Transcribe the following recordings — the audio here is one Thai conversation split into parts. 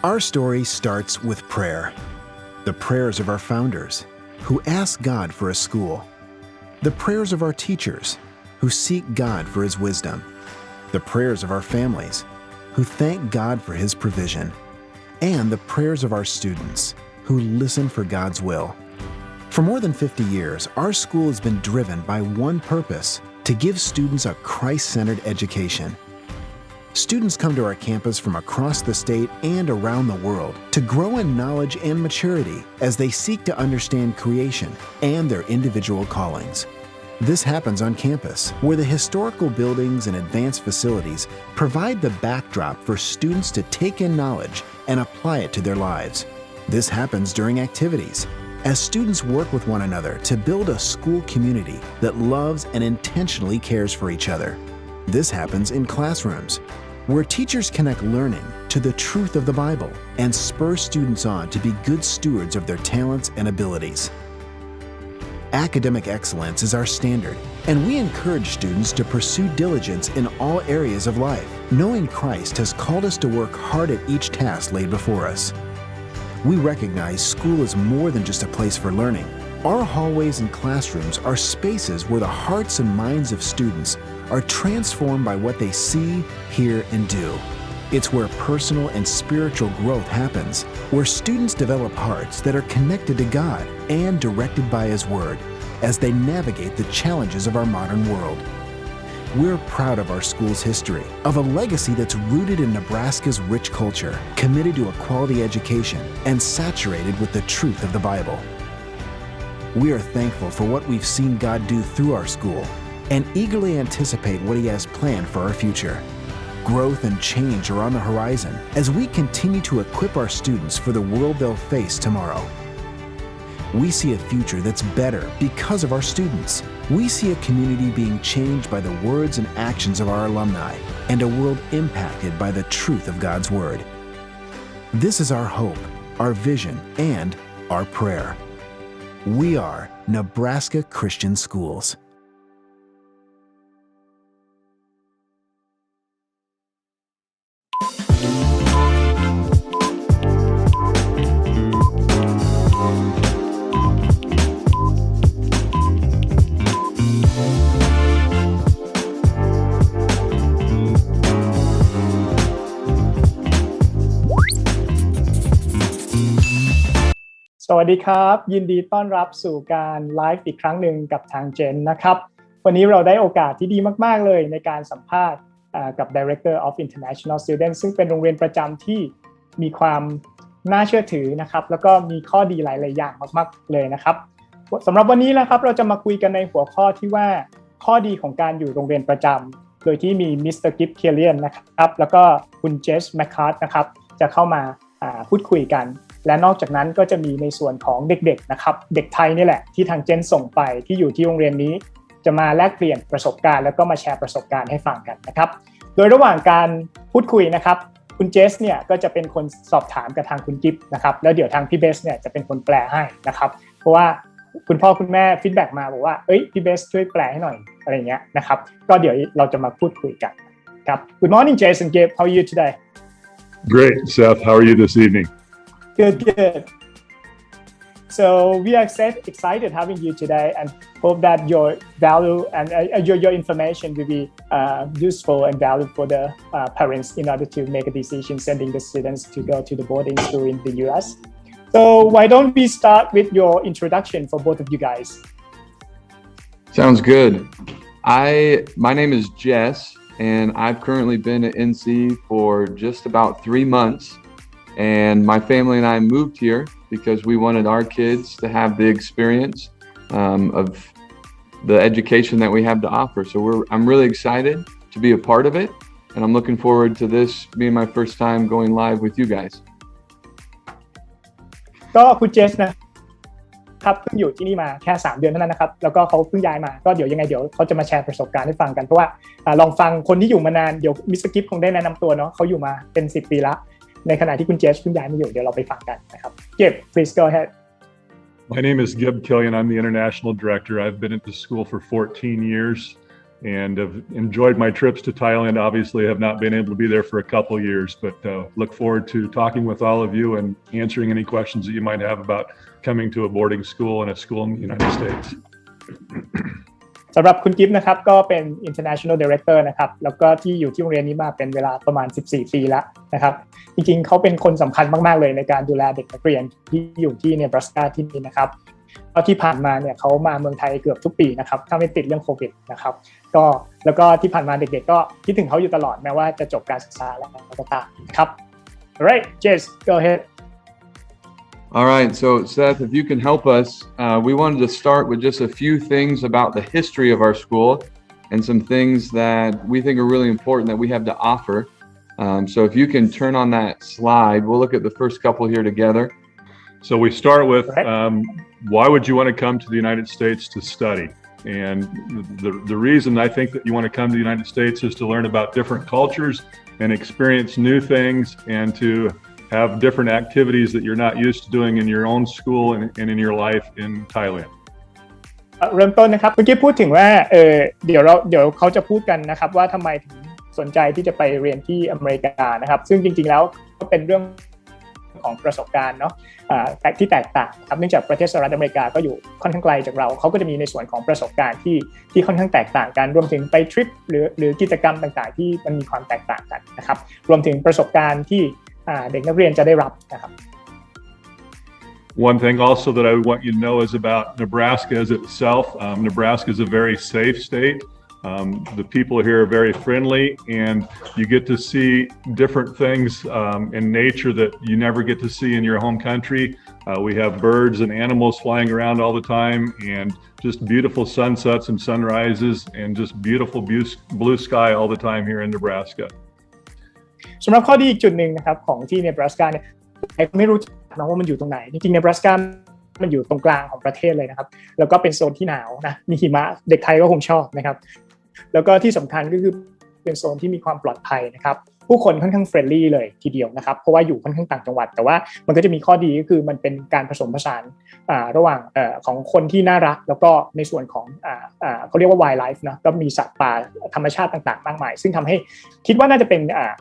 Our story starts with prayer. The prayers of our founders, who ask God for a school. The prayers of our teachers, who seek God for His wisdom. The prayers of our families, who thank God for His provision. And the prayers of our students, who listen for God's will. For more than 50 years, our school has been driven by one purpose: to give students a Christ-centered education. Students come to our campus from across the state and around the world to grow in knowledge and maturity as they seek to understand creation and their individual callings. This happens on campus, where the historical buildings and advanced facilities provide the backdrop for students to take in knowledge and apply it to their lives. This happens during activities, as students work with one another to build a school community that loves and intentionally cares for each other. This happens in classrooms, where teachers connect learning to the truth of the Bible and spur students on to be good stewards of their talents and abilities. Academic excellence is our standard, and we encourage students to pursue diligence in all areas of life, knowing Christ has called us to work hard at each task laid before us. We recognize school is more than just a place for learning. Our hallways and classrooms are spaces where the hearts and minds of students are transformed by what they see, hear, and do. It's where personal and spiritual growth happens, where students develop hearts that are connected to God and directed by His Word as they navigate the challenges of our modern world. We're proud of our school's history, of a legacy that's rooted in Nebraska's rich culture, committed to a quality education, and saturated with the truth of the Bible. We are thankful for what we've seen God do through our school and eagerly anticipate what He has planned for our future. Growth and change are on the horizon as we continue to equip our students for the world they'll face tomorrow. We see a future that's better because of our students. We see a community being changed by the words and actions of our alumni and a world impacted by the truth of God's Word. This is our hope, our vision, and our prayer. We are Nebraska Christian Schools.สวัสดีครับยินดีต้อนรับสู่การไลฟ์อีกครั้งหนึ่งกับทาง GENT นะครับวันนี้เราได้โอกาสที่ดีมากๆเลยในการสัมภาษณ์กับ Director of International Students ซึ่งเป็นโรงเรียนประจำที่มีความน่าเชื่อถือนะครับแล้วก็มีข้อดีหลายๆอย่างมากๆเลยนะครับสำหรับวันนี้นะครับเราจะมาคุยกันในหัวข้อที่ว่าข้อดีของการอยู่โรงเรียนประจำโดยที่มีมิสเตอร์กิฟเคเลียนนะครับแล้วก็คุณเจสแมคคาร์ทนะครับจะเข้ามาพูดคุยกันและนอกจากนั้นก็จะมีในส่วนของเด็กๆนะครับเด็กไทยนี่แหละที่ทางเจนส่งไปที่อยู่ที่โรงเรียนนี้จะมาแลกเปลี่ยนประสบการณ์แล้วก็มาแชร์ประสบการณ์ให้ฟังกันนะครับโดยระหว่างการพูดคุยนะครับคุณเจสเนี่ยก็จะเป็นคนสอบถามกับทางคุณกิฟนะครับแล้วเดี๋ยวทางพี่เบสเนี่ยจะเป็นคนแปลให้นะครับเพราะว่าคุณพ่อคุณแม่ฟีดแบ็กมาบอกว่าพี่เบสช่วยแปลให้หน่อยอะไรเงี้ยนะครับก็เดี๋ยวเราจะมาพูดคุยกันครับ Good morning Jason Gib how are you today Great Seth how are you this evening Good. So we are excited having you today and hope that your value and your information will be useful and valuable for the parents in order to make a decision sending the students to go to the boarding school in the US. So why don't we start with your introduction for both of you guys? Sounds good. My name is Jess and I've currently been at NC for just about 3 months. And my family and I moved here because we wanted our kids to have the experience of the education that we have to offer. So I'm really excited to be a part of it. And I'm looking forward to this being my first time going live with you guys. ก็คุณเจสนะครับเพิ่งอยู่ที่นี่มาแค่3เดือนเท่านั้นนะครับแล้วก็เขาเพิ่งย้ายมาก็เดี๋ยวยังไงเดี๋ยวเขาจะมาแชร์ประสบการณ์ให้ฟังกันเพราะว่าลองฟังคนที่อยู่มานานเดี๋ยวมิสเตอร์กิฟคงได้แนะนำตัวเนาะเขาอยู่มาเป็น10 ปีละในขณะที่คุณเจสเพิ่งย้ายมาอยู่เดี๋ยวเราไปฟังกันนะครับ Gib please go ahead My name is Gib Killion I'm the international director I've been at the school for 14 years and have enjoyed my trips to Thailand. Obviously, have not been able to be there for a couple years, but look forward to talking with all of you and answering any questions that you might have about coming to a boarding school and a school in the United States. สำหรับคุณกิฟต์นะครับก็เป็น International Director นะครับแล้วก็ที่อยู่ที่โรงเรียนนี้มาเป็นเวลาประมาณ14 ปีแล้วนะครับจริงๆเขาเป็นคนสำคัญมากๆเลยในการดูแลเด็กนักเรียนที่อยู่ที่เนบราสกาที่นี่นะครับก็ที่ผ่านมาเนี่ยเขามาเมืองไทยเกือบทุกปีนะครับถ้าไม่ติดเรื่องโควิดนะครับก็แล้วก็ที่ผ่านมาเด็กๆก็คิดถึงเขาอยู่ตลอดแม้ว่าจะจบการศึกษาแล้วก็ตามนะครับ Alright, Jess, go ahead. All right, so Seth, if you can help us, we wanted to start with just a few things about the history of our school and some things that we think are really important that we have to offer. So if you can turn on that slide, we'll look at the first couple here together. So we start with why would you want to come to the United States to study? And the reason I think that you want to come to the United States is to learn about different cultures and experience new things and to have different activities that you're not used to doing in your own school and in your life in Thailand. เริ่มต้นนะครับเมื่อกี้พูดถึงว่าเดี๋ยวเขาจะพูดกันนะครับว่าทำไมถึงสนใจที่จะไปเรียนที่อเมริกานะครับซึ่งจริงๆแล้วก็เป็นเรื่องของประสบการณ์เนาะที่แตกต่างครับเนื่องจากประเทศสหรัฐอเมริกาก็อยู่ค่อนข้างไกลจากเราเขาก็จะมีในส่วนของประสบการณ์ที่ค่อนข้างแตกต่างกันรวมถึงไปทริปหรือกิจกรรมต่างๆที่มันมีความแตกต่างกันนะครับรวมถึงประสบการณ์ที่เด็กนักเรียนจะได้รับนะครับ One thing also that I want you to know is about Nebraska as itself. Nebraska is a very safe state. The people here are very friendly, and you get to see different things in nature that you never get to see in your home country. We have birds and animals flying around all the time, and just beautiful sunsets and sunrises, and just beautiful blue sky all the time here in Nebraska. สำหรับข้อดีอีกจุดหนึ่งนะครับของที่เนบราสกาเนี่ยใครไม่รู้จักนะว่ามันอยู่ตรงไหนจริงๆเนบราสกามันอยู่ตรงกลางของประเทศเลยนะครับแล้วก็เป็นโซนที่หนาวนะมีหิมะเด็กไทยก็คงชอบนะครับแล้วก็ที่สำคัญก็คือเป็นโซนที่มีความปลอดภัยนะครับผู้คนค่อนข้างเฟรนลี่เลยทีเดียวนะครับเพราะว่าอยู่ค่อนข้างต่างจังหวัดแต่ว่ามันก็จะมีข้อดีก็คือมันเป็นการผสมผสานระหว่างของคนที่น่ารักแล้วก็ในส่วนของเขาเรียกว่า wildlife นะก็มีสัตว์ป่าธรรมชาติต่างๆมากมายซึ่งทำให้คิดว่าน่าจะเป็น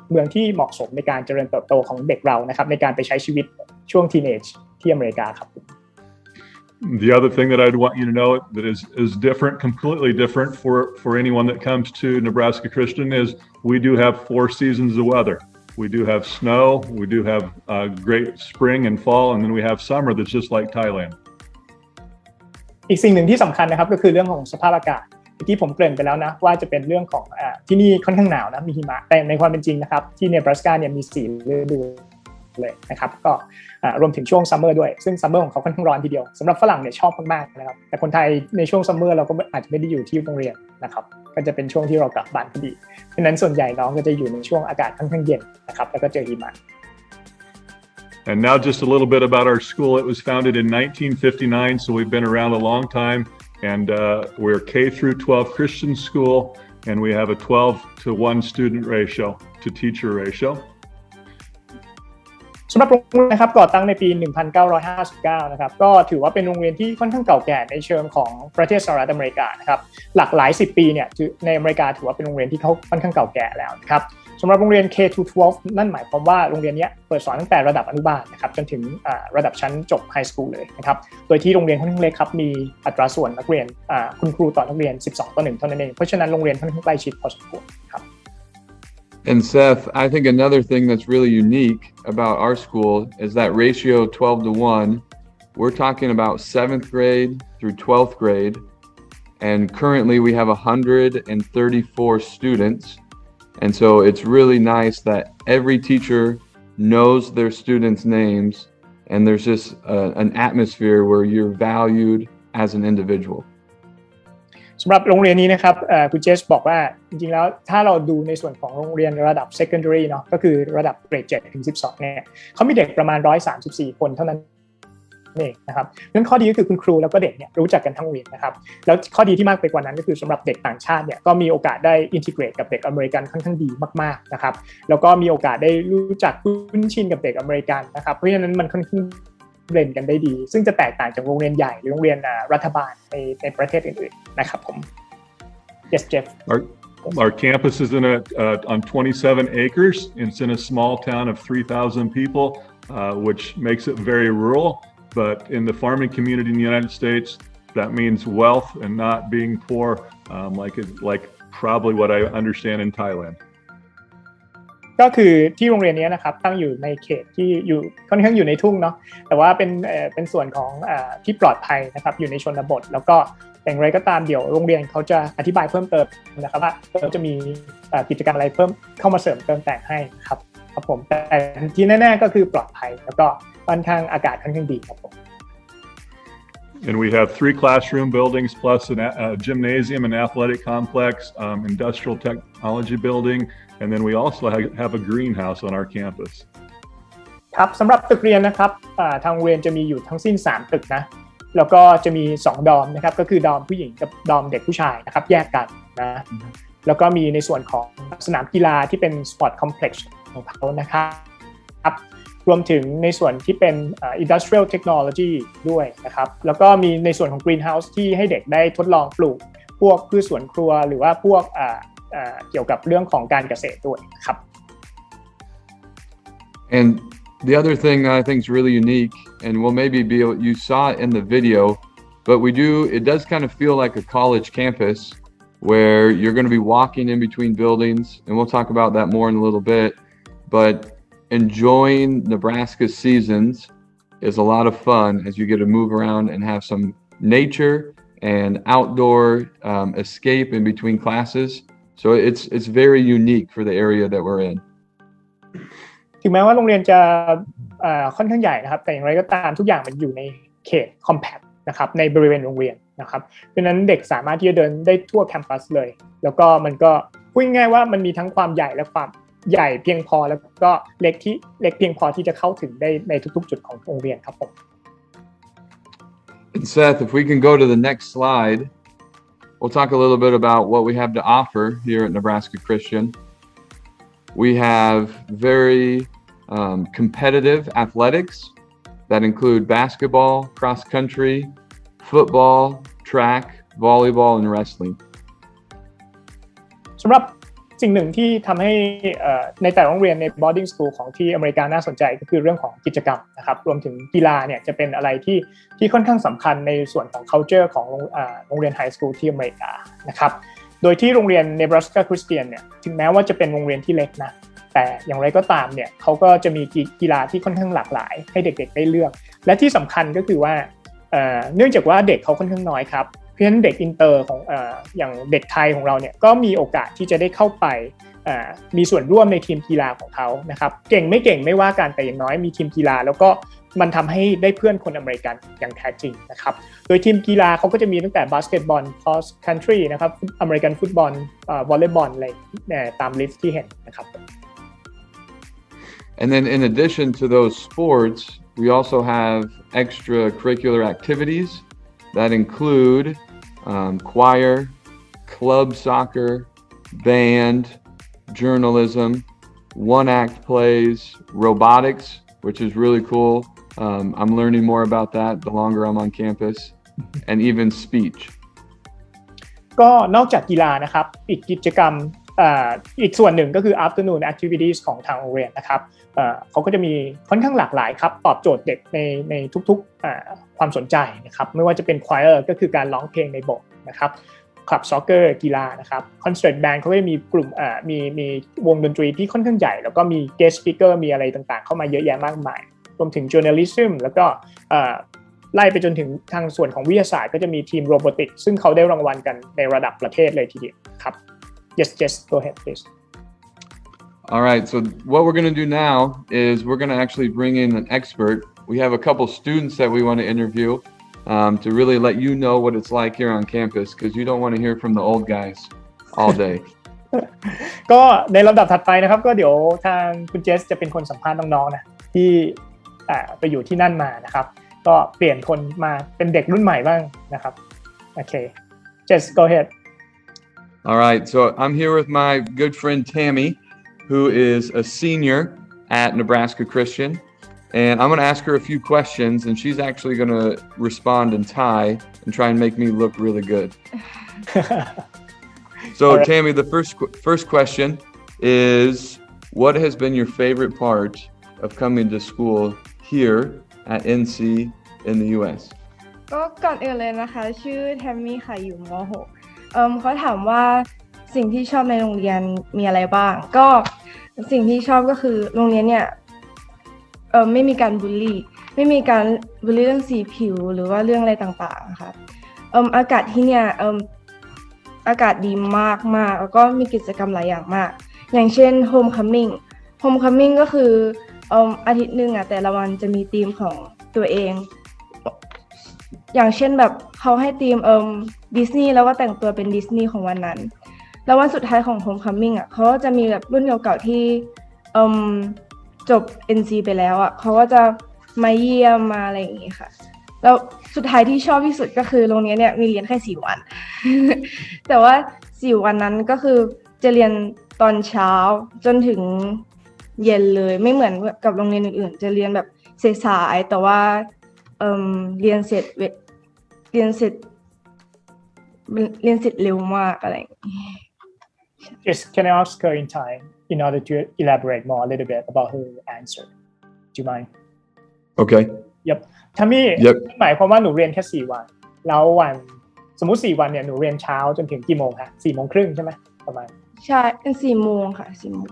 เมืองที่เหมาะสมในการเจริญเติบโตของเด็กเรานะครับในการไปใช้ชีวิตช่วง teenage ที่อเมริกาครับThe other thing that I'd want you to know that is different, completely different for anyone that comes to Nebraska Christian is we do have 4 seasons of weather. We do have snow, we do have great spring and fall, and then we have summer that's just like Thailand. อีกสิ่งหนึ่งที่สำคัญนะครับก็คือเรื่องของสภาพอากาศที่ผมเกริ่นไปแล้วนะว่าจะเป็นเรื่องของที่นี่ค่อนข้างหนาวนะมีหิมะแต่ในความเป็นจริงนะครับที่เนบราสกาเนี่ยมี4ฤดูเลยนะครับก็รวมถึงช่วงซัมเมอร์ด้วยซึ่งซัมเมอร์ของเขาค่อนข้างร้อนทีเดียวสำหรับฝรั่งเนี่ยชอบมากๆนะครับแต่คนไทยในช่วงซัมเมอร์เราก็อาจจะไม่ได้อยู่ที่โรงเรียนนะครับก็จะเป็นช่วงที่เรากลับบ้านพอดีเพราะนั้นส่วนใหญ่น้องก็จะอยู่ในช่วงอากาศค่อนข้างเย็นนะครับแล้วก็เจอหิมะ And now just a little bit about our school. It was founded in 1959, so we've been around a long time, and we're K through 12 Christian school, and we have a 12-to-1 student ratio to teacher ratio.สำหรับโรงเรียนนะครับก่อตั้งในปี 1959 นะครับก็ถือว่าเป็นโรงเรียนที่ค่อนข้างเก่าแก่ในเชิงของประเทศสหรัฐอเมริกานะครับหลากหลาย10 ปีเนี่ยในอเมริกาถือว่าเป็นโรงเรียนที่เขาค่อนข้างเก่าแก่แล้วนะครับสำหรับโรงเรียน K-12 นั่นหมายความว่าโรงเรียนนี้เปิดสอนตั้งแต่ระดับอนุบาลนะครับจนถึงระดับชั้นจบไฮสคูลเลยนะครับโดยที่โรงเรียนค่อนข้างเล็กครับมีอัตราส่วนนักเรียนคุณครูต่อนักเรียน12:1เท่านั้นเองเพราะฉะนั้นโรงเรียนค่อนข้างใกล้ชิดพอสมควรครับAnd Seth, I think another thing that's really unique about our school is that ratio 12-to-1. We're talking about 7th grade through 12th grade, and currently we have 134 students. And so it's really nice that every teacher knows their students' names, and there's just an atmosphere where you're valued as an individual.สำหรับโรงเรียนนี้นะครับคุณเจสบอกว่าจริงๆแล้วถ้าเราดูในส่วนของโรงเรียนระดับ secondary เนาะก็คือระดับเกรด7ถึง12เนี่ยเขามีเด็กประมาณ134คนเท่านั้นเองนะครับงั้นข้อดีก็คือคุณครูแล้วก็เด็กเนี่ยรู้จักกันทั้งโรงเรียนนะครับแล้วข้อดีที่มากไปกว่านั้นก็คือสำหรับเด็กต่างชาติเนี่ยก็มีโอกาสได้ integrate กับเด็กอเมริกันค่อนข้างดีมากๆนะครับแล้วก็มีโอกาสได้รู้จักคุ้นชินกับเด็กอเมริกันนะครับเพราะฉะนั้นมันค่อนข้างเรียนกันได้ดีซึ่งจะแตกต่างจากโรงเรียนใหญ่หรือโรงเรียนรัฐบาลในประเทศอื่นๆนะครับผม yes Jeff Our campus is on 27 acres. It's in a small town of 3,000 people, which makes it very rural. But in the farming community in the United States, that means wealth and not being poor, like probably what I understand in Thailand. ก็คือที่โรงเรียนนี้นะครับตั้งอยู่ในเขตที่อยู่ค่อนข้างอยู่ในทุ่งเนาะแต่ว่าเป็นส่วนของที่ปลอดภัยนะครับอยู่ในชนบทแล้วก็อย่างไรก็ตามเดี๋ยวโรงเรียนเขาจะอธิบายเพิ่มเติมนะครับว่าเขาจะมีกิจกรรมอะไรเพิ่มเข้ามาเสริมเติมแต่งให้ครับผมแต่ที่แน่ๆก็คือปลอดภัยแล้วก็ค่อนข้างอากาศค่อนข้างดีครับผม And we have 3 classroom buildings plus a gymnasium and athletic complex, industrial technology building, and then we also have a greenhouse on our campus. ครับสำหรับตึกเรียนนะครับทางโรงเรียนจะมีอยู่ทั้งสิ้น3ตึกนะแล้วก็จะมี2ดอมนะครับก็คือดอมผู้หญิงกับดอมเด็กผู้ชายนะครับแยกกันนะแล้วก็มีในส่วนของสนามกีฬาที่เป็นสปอร์ตคอมเพล็กซ์ของเขานะครับรวมถึงในส่วนที่เป็น industrial technology ด้วยนะครับแล้วก็มีในส่วนของ greenhouse ที่ให้เด็กได้ทดลองปลูกพวกพืชสวนครัวหรือว่าพวกเกี่ยวกับเรื่องของการเกษตรด้วยครับ And the other thing that I think is really unique, and well, maybe you saw it in the video, but it does kind of feel like a college campus where you're going to be walking in between buildings, and we'll talk about that more in a little bit, but enjoying Nebraska seasons is a lot of fun as you get to move around and have some nature and outdoor escape in between classes. So it's very unique for the area that we're in. ถึงแม้ว่าโรงเรียนจะค่อนข้างใหญ่นะครับแต่อย่างไรก็ตามทุกอย่างมันอยู่ในเขต compact นะครับในบริเวณโรงเรียนนะครับเพราะฉะนั้นเด็กสามารถที่จะเดินได้ทั่วแคมปัสเลยแล้วก็มันก็พูดง่ายๆว่ามันมีทั้งความใหญ่และความใหญ่เพียงพอแล้วก็เล็กเพียงพอที่จะเข้าถึงได้ในทุกๆจุดของโรงเรียนครับผม And Seth, if we can go to the next slide, we'll talk a little bit about what we have to offer here at Nebraska Christian. We have very competitive athletics that include basketball, cross country, football, track, volleyball, and wrestling. สำหรับสิ่งหนึ่งที่ทำให้ในแต่โรงเรียนใน boarding school ของที่อเมริกาน่าสนใจก็คือเรื่องของกิจกรรมนะครับรวมถึงกีฬาเนี่ยจะเป็นอะไรที่ค่อนข้างสำคัญในส่วนของ culture ของโรงเรียน high school ที่อเมริกานะครับโดยที่โรงเรียน Nebraska Christian เนี่ยถึงแม้ว่าจะเป็นโรงเรียนที่เล็กนะแต่อย่างไรก็ตามเนี่ยเขาก็จะมีกีฬาที่ค่อนข้างหลากหลายให้เด็กๆได้เลือกและที่สำคัญก็คือว่าเนื่องจากว่าเด็กเขาค่อนข้างน้อยครับเพราะฉะนั้นเด็กอินเตอร์ของอย่างเด็กไทยของเราเนี่ยก็มีโอกาสที่จะได้เข้าไปมีส่วนร่วมในทีมกีฬาของเขานะครับเก่งไม่เก่งไม่ว่ากันแต่อย่างน้อยมีทีมกีฬาแล้วก็มันทำให้ได้เพื่อนคนอเมริกันอย่างแท้จริงนะครับโดยทีมกีฬาเขาก็จะมีตั้งแต่บาสเกตบอล cross country นะครับอเมริกันฟุตบอลวอลเลย์บอลอะไรตามลิสต์ที่เห็นนะครับ And then in addition to those sports, we also have extracurricular activities that include choir, club soccer, band, journalism, one-act plays, robotics, which is really cool. I'm learning more about that the longer I'm on campus, and even speech. ก็นอกจากกีฬานะครับอีกกิจกรรมอีกส่วนหนึ่งก็คือ afternoon activities ของทางโรงเรียนนะครับเขาก็จะมีค่อนข้างหลากหลายครับตอบโจทย์เด็กในทุกๆความสนใจนะครับไม่ว่าจะเป็น choir ก็คือการร้องเพลงในโบสถ์นะครับ club soccer กีฬานะครับ concert band เขาก็จะมีกลุ่มมีวงดนตรีที่ค่อนข้างใหญ่แล้วก็มี guest speaker มีอะไรต่างๆเข้ามาเยอะแยะมากมายรวมถึง journalism แล้วก็ไล่ไปจนถึงทางส่วนของวิทยาศาสตร์ก็จะมีทีมโรบอติกซึ่งเขาได้รางวัลกันในระดับประเทศเลยทีเดียวครับ Yes go ahead please. All right, so what we're going to do now is we're going to actually bring in an expert. We have a couple students that we want to interview to really let you know what it's like here on campus because you don't want to hear from the old guys all day. ก็ในลำดับถัดไปนะครับก็เดี๋ยวทางคุณเจสจะเป็นคนสัมภาษณ์น้องๆนะที่ไปอยู่ที่นั่นมานะครับก็เปลี่ยนคนมาเป็นเด็กรุ่นใหม่บ้างนะครับโอเค Jess go ahead. All right, so I'm here with my good friend Tammy, who is a senior at Nebraska Christian, and I'm going to ask her a few questions, and she's actually going to respond in Thai and try and make me look really good. So All right. Tammy, the first question is, what has been your favorite part of coming to school here at NC in the U.S.? ก็ก่อนอื่นเลยนะคะชื่อแทมมี่ค่ะอยู่ม.6 เขาถามว่าสิ่งที่ชอบในโรงเรียนมีอะไรบ้างก็สิ่งที่ชอบก็คือโรงเรียนเนี่ยไม่มีการบูลลี่เรื่องสีผิวหรือว่าเรื่องอะไรต่างๆค่ะอากาศที่เนี่ยอากาศดีมากๆแล้วก็มีกิจกรรมหลายอย่างมากอย่างเช่น Homecoming ก็คืออาทิตย์นึงแต่ละวันจะมีธีมของตัวเองอย่างเช่นแบบเขาให้ธีมดิสนีย์แล้วก็แต่งตัวเป็นดิสนีย์ของวันนั้นแล้ววันสุดท้ายของ Homecoming เขาก็จะมีแบบรุ่นเก่าๆที่จบ NC ไปแล้วเขาก็จะมาเยี่ยมมาอะไรอย่างงี้ค่ะแล้วสุดท้ายที่ชอบที่สุดก็คือโรงเรียนเนี่ยมีเรียนแค่4 วัน แต่ว่า4 วันนั้นก็คือจะเรียนตอนเช้าจนถึงเย็นเลยไม่เหมือนกับโรงเรียนอื่นๆจะเรียนแบบสายๆแต่ว่าเรียนเสร็จเร็วมากอะไรอย่างงี้ Just can I ask her in Thai in order to elaborate more a little bit about her answer? Do you mind? Okay. Yep. ทัมมี่ Yep. หมายความว่าหนูเรียนแค่4 วันแล้ววันสมมุติ4 วันเนี่ยหนูเรียนเช้าจนถึงกี่โมงคะ4:30ใช่ไหมประมาณใช่เป็น4 โมงค่ะ4 โมง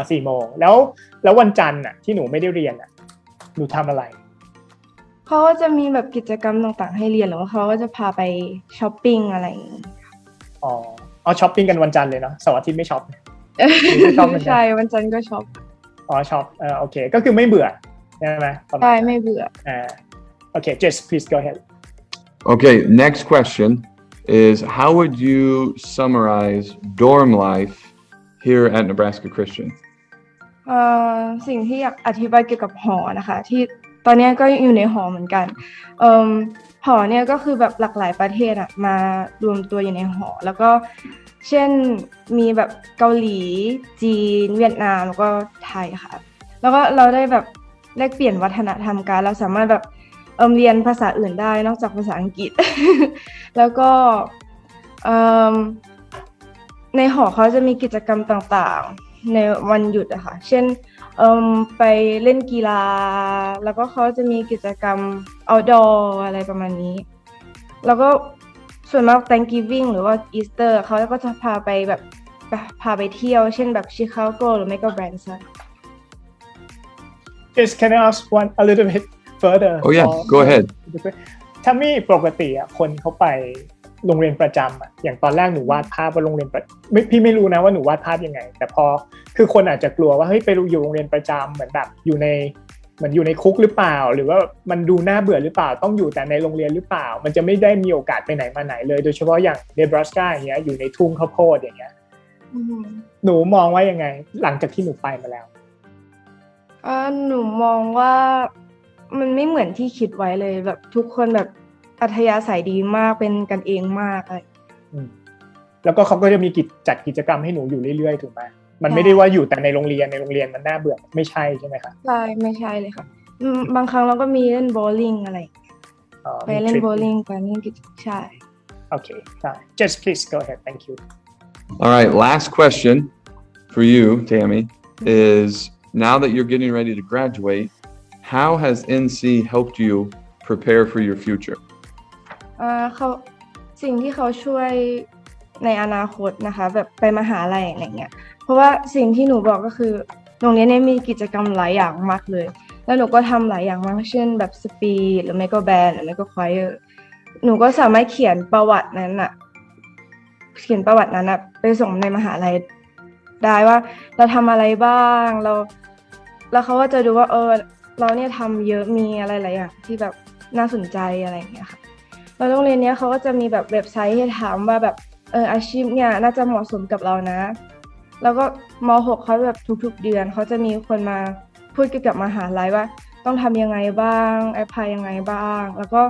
4 โมงแล้ววันจันทร์ที่หนูไม่ได้เรียนหนูทำอะไรเขาก็จะมีแบบกิจกรรมต่างๆให้เรียนหรือว่าเขาก็จะพาไปช้อปปิ้งอะไรอย่างงี้เอาช้อปปิ้งกันวันจันทร์เลยเนาะเสาร์อาทิตย์ไม่ช็อปใช่วันจันทร์ก็ช็อปช็อปโอเคก็คือไม่เบื่อใช่ไหมใช่ไม่เบื่อโอเค Jess please go ahead Okay, next question is, how would you summarize dorm life here at Nebraska Christian? สิ่งที่อยากอธิบายเกี่ยวกับหอนะคะที่ตอนนี้ก็อยู่ในหอเหมือนกันหอเนี่ยก็คือแบบหลากหลายประเทศมารวมตัวอยู่ในหอแล้วก็เช่นมีแบบเกาหลีจีนเวียดนามแล้วก็ไทยค่ะแล้วก็เราได้แบบแลกเปลี่ยนวัฒนธรรมกันเราสามารถแบบเรียนภาษาอื่นได้นอกจากภาษาอังกฤษ แล้วก็ในหอเขาจะมีกิจกรรมต่างๆในวันหยุดค่ะเช่นไปเล่นกีฬาแล้วก็เขาจะมีกิจกรรม outdoor อะไรประมาณนี้แล้วก็ส่วนมาก Thanksgiving หรือว่า Easter เขาก็จะพาไปเที่ยวเช่นแบบ Chicago หรือไม่ก็ Branson Just can I ask one a little bit further Oh yeah go ahead ถ้ามีปกติคนเขาไปโรงเรียนประจำอย่างตอนแรกหนูวาดภาพว่าโรงเรียนพี่ไม่รู้นะว่าหนูวาดภาพยังไงแต่พอคือคนอาจจะกลัวว่าเฮ้ยไปอยู่โรงเรียนประจำเหมือนแบบอยู่ในคุกหรือเปล่าหรือว่ามันดูน่าเบื่อหรือเปล่าต้องอยู่แต่ในโรงเรียนหรือเปล่ามันจะไม่ได้มีโอกาสไปไหนมาไหนเลยโดยเฉพาะอย่างเนบราสกาอย่างเงี้ยอยู่ในทุ่งข้าวโพดอย่างเงี้ยหนูมองว่ายังไงหลังจากที่หนูไปมาแล้วหนูมองว่ามันไม่เหมือนที่คิดไว้เลยแบบทุกคนแบบอัธยาศัยดีมากเป็นกันเองมากอะไรแล้วก็เขาก็จะมีจัดกิจกรรมให้หนูอยู่เรื่อยๆถูกไหมมันไม่ได้ว่าอยู่แต่ในโรงเรียนมันน่าเบื่อไม่ใช่ใช่ไหมคะใช่ไม่ใช่เลยค่ะบางครั้งเราก็มีเล่นโบว์ลิ่งอะไรไปเล่นโบว์ลิ่งไปเล่นกิจใช่โอเคได้ Just please go ahead thank you All right last question for you Tammy is now that you're getting ready to graduate how has NC helped you prepare for your futureสิ่งที่เขาช่วยในอนาคตนะคะแบบไปมหาลัยอะไรเงี้ยเพราะว่าสิ่งที่หนูบอกก็คือโรงเรียนนี้มีกิจกรรมหลายอย่างมากเลยแล้วหนูก็ทำหลายอย่างมากเช่นแบบสปีดหรือไม่ก็แบนด์หรือไม่ก็ควายหนูก็สามารถเขียนประวัตินั้นไปส่งในมหาลัยได้ว่าเราทำอะไรบ้างแล้วเขาก็จะดูว่าเราเนี่ยทำเยอะมีอะไรหลายอย่างที่แบบน่าสนใจอะไรอย่างเงี้ยค่ะแล้วโรงเรียนนี้เขาก็จะมีแบบเว็บไซต์ให้ถามว่าแบบอาชีพเนี่ยน่าจะเหมาะสมกับเรานะแล้วก็ม.6 เขาแบบทุกๆเดือนเขาจะมีคนมาพูดเกี่ยวกับมหาลัยว่าต้องทำยังไงบ้างแอพพลายยังไงบ้างแล้วก็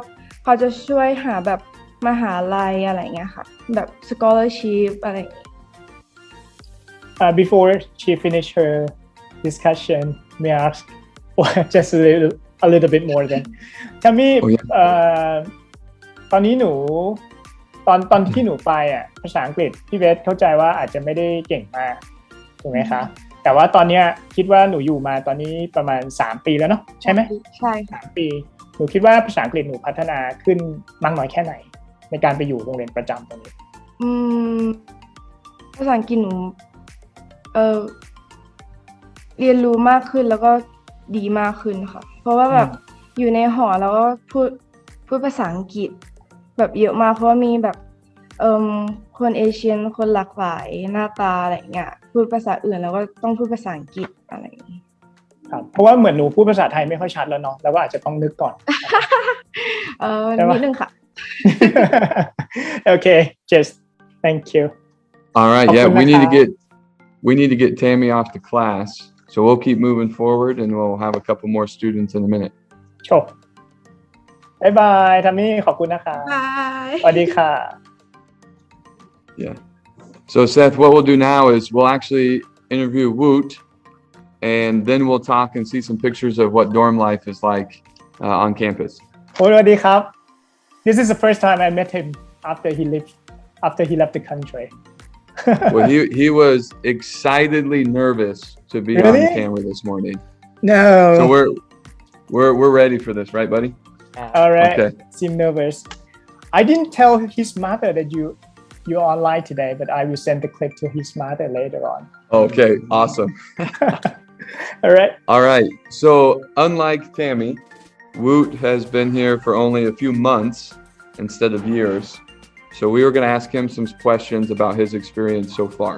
เขาจะช่วยหาแบบมหาลัยอะไรเงี้ยค่ะแบบ scholarship อะไรอย่างเงี้ยBefore she finish her discussion may I ask just a little bit more then ทามี่ตอนนี้หนู ตอนที่หนูไปอ่ะภาษาอังกฤษพี่เบสเข้าใจว่าอาจจะไม่ได้เก่งมากถูกไหมคะแต่ว่าตอนเนี้ยคิดว่าหนูอยู่มาตอนนี้ประมาณ3ปีแล้วเนาะใช่ไหมใช่ค่ะ3 ปีหนูคิดว่าภาษาอังกฤษหนูพัฒนาขึ้นมากน้อยแค่ไหนในการไปอยู่โรงเรียนประจำตรงนี้ภาษาอังกฤษหนูเรียนรู้มากขึ้นแล้วก็ดีมากขึ้นค่ะเพราะว่าแบบอยู่ในหอแล้วก็พูดภาษาอังกฤษแบบเยอะมากเพราะว่ามีแบบคนเอเชียนคนหลากหลายหน้าตาอะไรเงี้ยพูดภาษาอื่นแล้วก็ต้องพูดภาษาอังกฤษอะไรอย่างงี้ครับเพราะว่าเหมือนหนูพูดภาษาไทยไม่ค่อยชัดแล้วเนาะแล้วก็อาจจะต้องนึกก่อนนิดนึงค่ะ Okay just thank you All right, yeah, we need to get Tammy off the class. So we'll keep moving forward and we'll have a couple more students in a minute. โชคบ๊ายบายทามี่ขอบคุณนะคะบายสวัสดีค่ะ Yeah. So Seth, what we'll do now is we'll actually interview Woot and then we'll talk and see some pictures of what dorm life is like on campus. สวัสดีครับ This is the first time I met him after he left the country. Well, he was excitedly nervous to be on camera this morning. No. So we're ready for this, right, buddy? All right. Okay. Seem nervous. I didn't tell his mother that you're online today, but I will send the clip to his mother later on. Okay, awesome. All right. All right. So unlike Tammy, Woot has been here for only a few months instead of years. So we were going to ask him some questions about his experience so far.